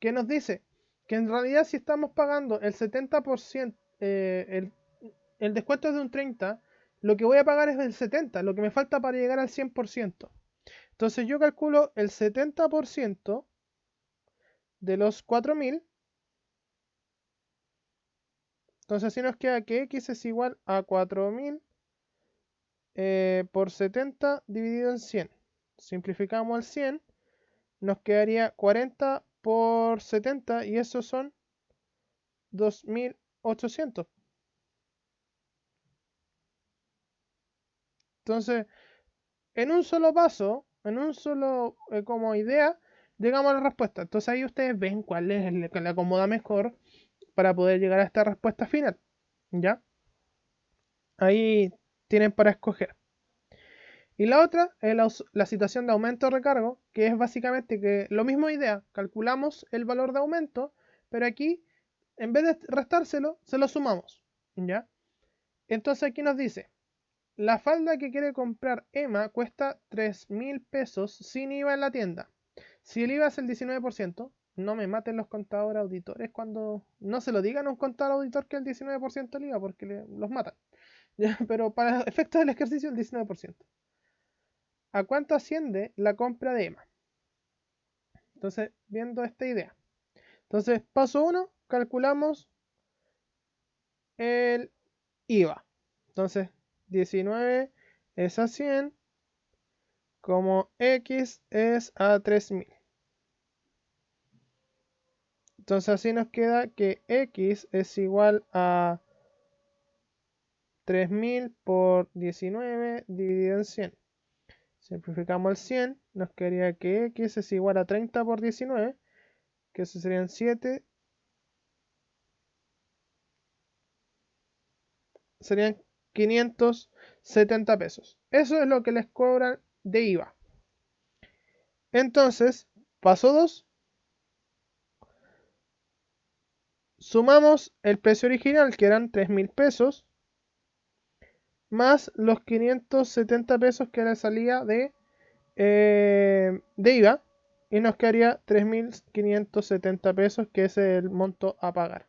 que nos dice que en realidad si estamos pagando el 70%, el descuento es de un 30%, lo que voy a pagar es del 70%, lo que me falta para llegar al 100%. Entonces yo calculo el 70% de los 4.000. Entonces así nos queda que x es igual a 4.000 por 70 dividido en 100. Simplificamos el 100, nos quedaría 40 por 70 y eso son 2.800. Entonces, en un solo paso, en un solo como idea, llegamos a la respuesta. Entonces ahí ustedes ven cuál es el que le acomoda mejor para poder llegar a esta respuesta final. ¿Ya? Ahí tienen para escoger. Y la otra es la situación de aumento o recargo, que es básicamente que lo mismo idea, calculamos el valor de aumento, pero aquí, en vez de restárselo, se lo sumamos. ¿Ya? Entonces aquí nos dice, la falda que quiere comprar Emma cuesta 3.000 pesos sin IVA en la tienda. Si el IVA es el 19%, no me maten los contadores auditores cuando no se lo digan a un contador auditor que el 19% el IVA, porque los matan. ¿Ya? Pero para efectos del ejercicio, el 19%. ¿A cuánto asciende la compra de Emma? Entonces, viendo esta idea. Entonces, paso 1, calculamos el IVA. Entonces, 19 es a 100, como X es a 3.000. Entonces, así nos queda que X es igual a 3.000 por 19 dividido en 100. Simplificamos el 100, nos quedaría que X es igual a 30 por 19, que eso serían 7. Serían 570 pesos. Eso es lo que les cobran de IVA. Entonces, paso 2. Sumamos el precio original, que eran 3.000 pesos, más los 570 pesos que le salía de IVA. Y nos quedaría 3.570 pesos, que es el monto a pagar.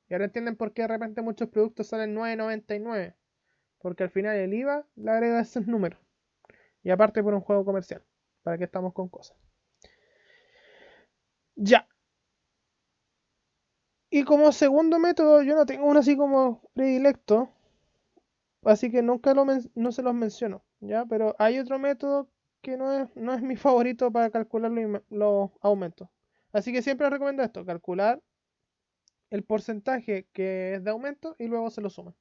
Y ahora entienden por qué de repente muchos productos salen 9.99. Porque al final el IVA le agrega esos números. Y aparte por un juego comercial. ¿Para qué estamos con cosas? Ya. Y como segundo método, yo no tengo uno así como predilecto. Así que nunca no se los menciono. ¿Ya? Pero hay otro método que no es mi favorito para calcular los aumentos. Así que siempre recomiendo esto. Calcular el porcentaje que es de aumento y luego se lo suman.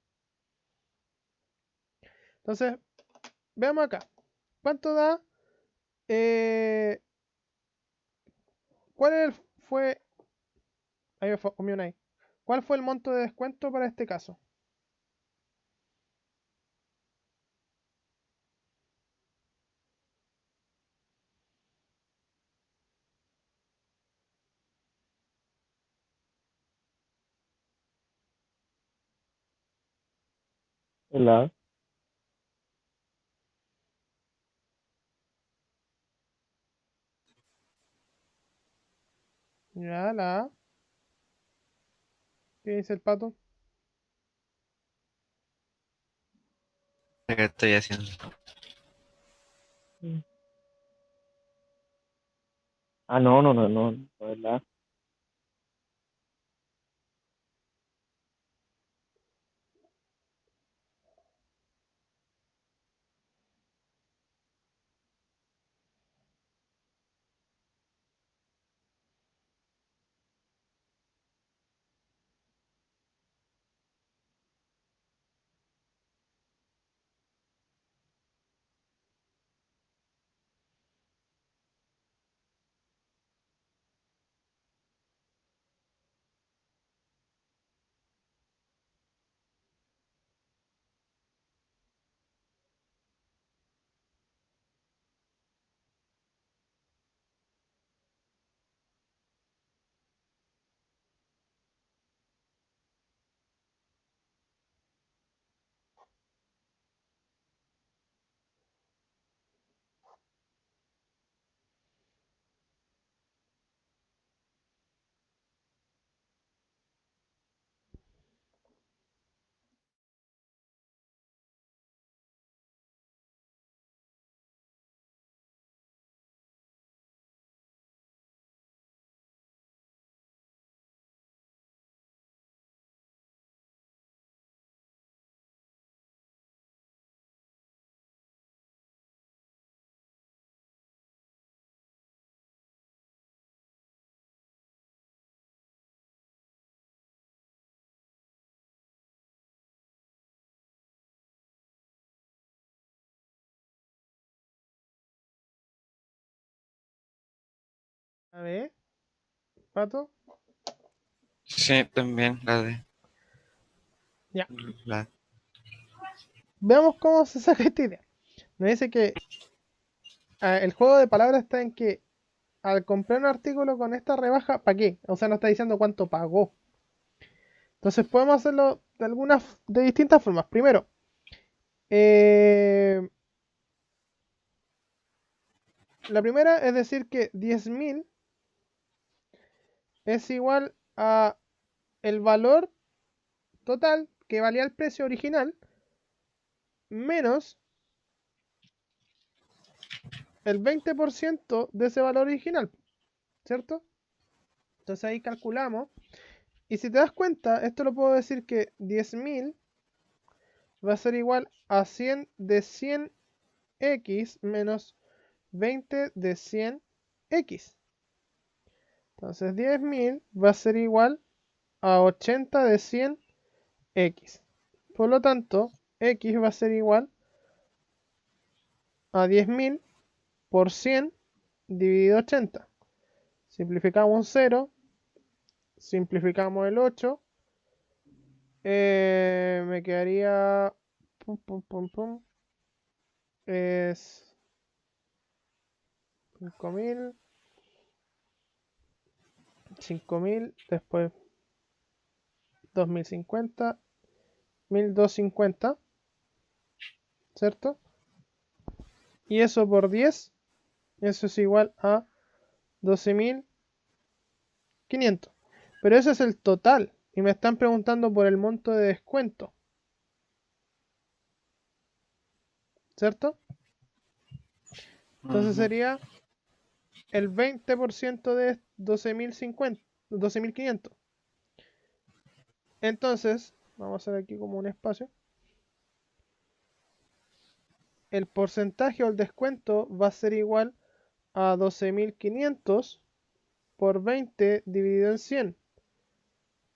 Entonces, veamos acá. ¿Cuánto da? ¿Cuál fue? Ahí me comí una ahí. ¿Cuál fue el monto de descuento para este caso? La Ya, la A. ¿Qué dice el pato? ¿Qué estoy haciendo? No, no, no, no, no es la A ver, Pato. Sí, también la D. Ya. La... Veamos cómo se saca esta idea. Nos dice que el juego de palabras está en que al comprar un artículo con esta rebaja, ¿para qué? O sea, no está diciendo cuánto pagó. Entonces podemos hacerlo de distintas formas. Primero, eh, la primera es decir que 10.000 es igual a el valor total que valía el precio original menos el 20% de ese valor original, ¿cierto? Entonces ahí calculamos. Y si te das cuenta, esto lo puedo decir que 10.000 va a ser igual a 100 de 100x menos 20 de 100x. Entonces 10.000 va a ser igual a 80 de 100x. Por lo tanto, x va a ser igual a 10.000 por 100 dividido 80. Simplificamos un 0, simplificamos el 8. Me quedaría... Pum, pum, pum, pum. Es 5.000. 5.000. Después 2.050. 1.250. ¿Cierto? Y eso por 10. Eso es igual a 12.500. Pero ese es el total. Y me están preguntando por el monto de descuento. ¿Cierto? Entonces Ujú. sería el 20% de 12.500. Entonces, vamos a hacer aquí como un espacio. El porcentaje o el descuento va a ser igual a 12.500 por 20 dividido en 100.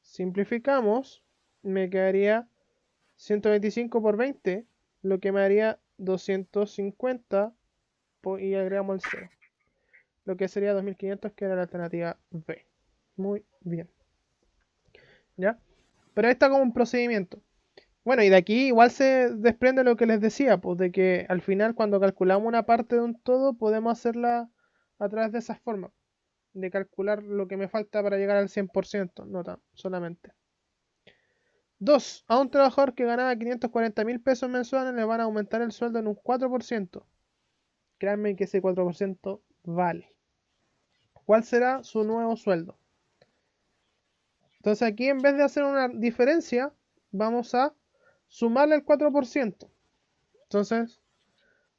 Simplificamos, me quedaría 125 por 20, lo que me haría 250 y agregamos el 0. Lo que sería 2.500, que era la alternativa B. Muy bien. ¿Ya? Pero ahí está como un procedimiento. Bueno, y de aquí igual se desprende lo que les decía, pues de que al final cuando calculamos una parte de un todo podemos hacerla a través de esas formas, de calcular lo que me falta para llegar al 100%, no tan solamente. 2. A un trabajador que ganaba 540.000 pesos mensuales le van a aumentar el sueldo en un 4%. Créanme que ese 4% vale. ¿Cuál será su nuevo sueldo? Entonces aquí en vez de hacer una diferencia, vamos a sumarle el 4%. Entonces,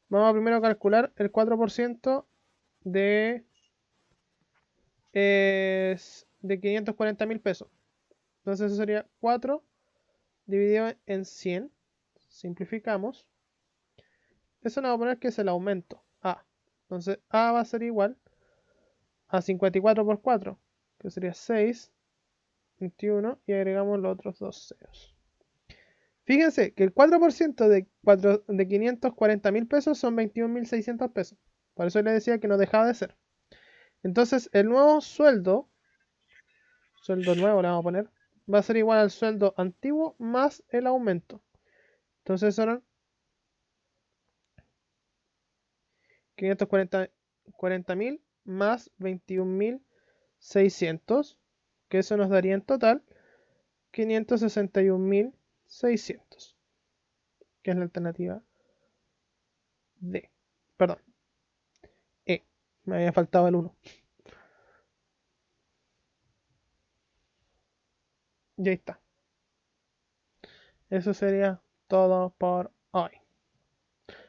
vamos a primero calcular el 4% de, de 540.000 pesos. Entonces eso sería 4 dividido en 100. Simplificamos. Eso nos va a poner que es el aumento. A. Entonces A va a ser igual a 54 por 4, que sería 6, 21, y agregamos los otros dos ceros. Fíjense que el 4% de 540.000 pesos son 21.600 pesos. Por eso les decía que no dejaba de ser. Entonces el nuevo sueldo nuevo le vamos a poner, va a ser igual al sueldo antiguo más el aumento. Entonces son 540.000 más 21.600, que eso nos daría en total 561.600, que es la alternativa D. Perdón, E. Me había faltado el 1. Y ahí está. Eso sería todo por hoy.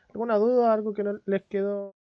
¿Alguna duda? ¿Algo que no les quedó?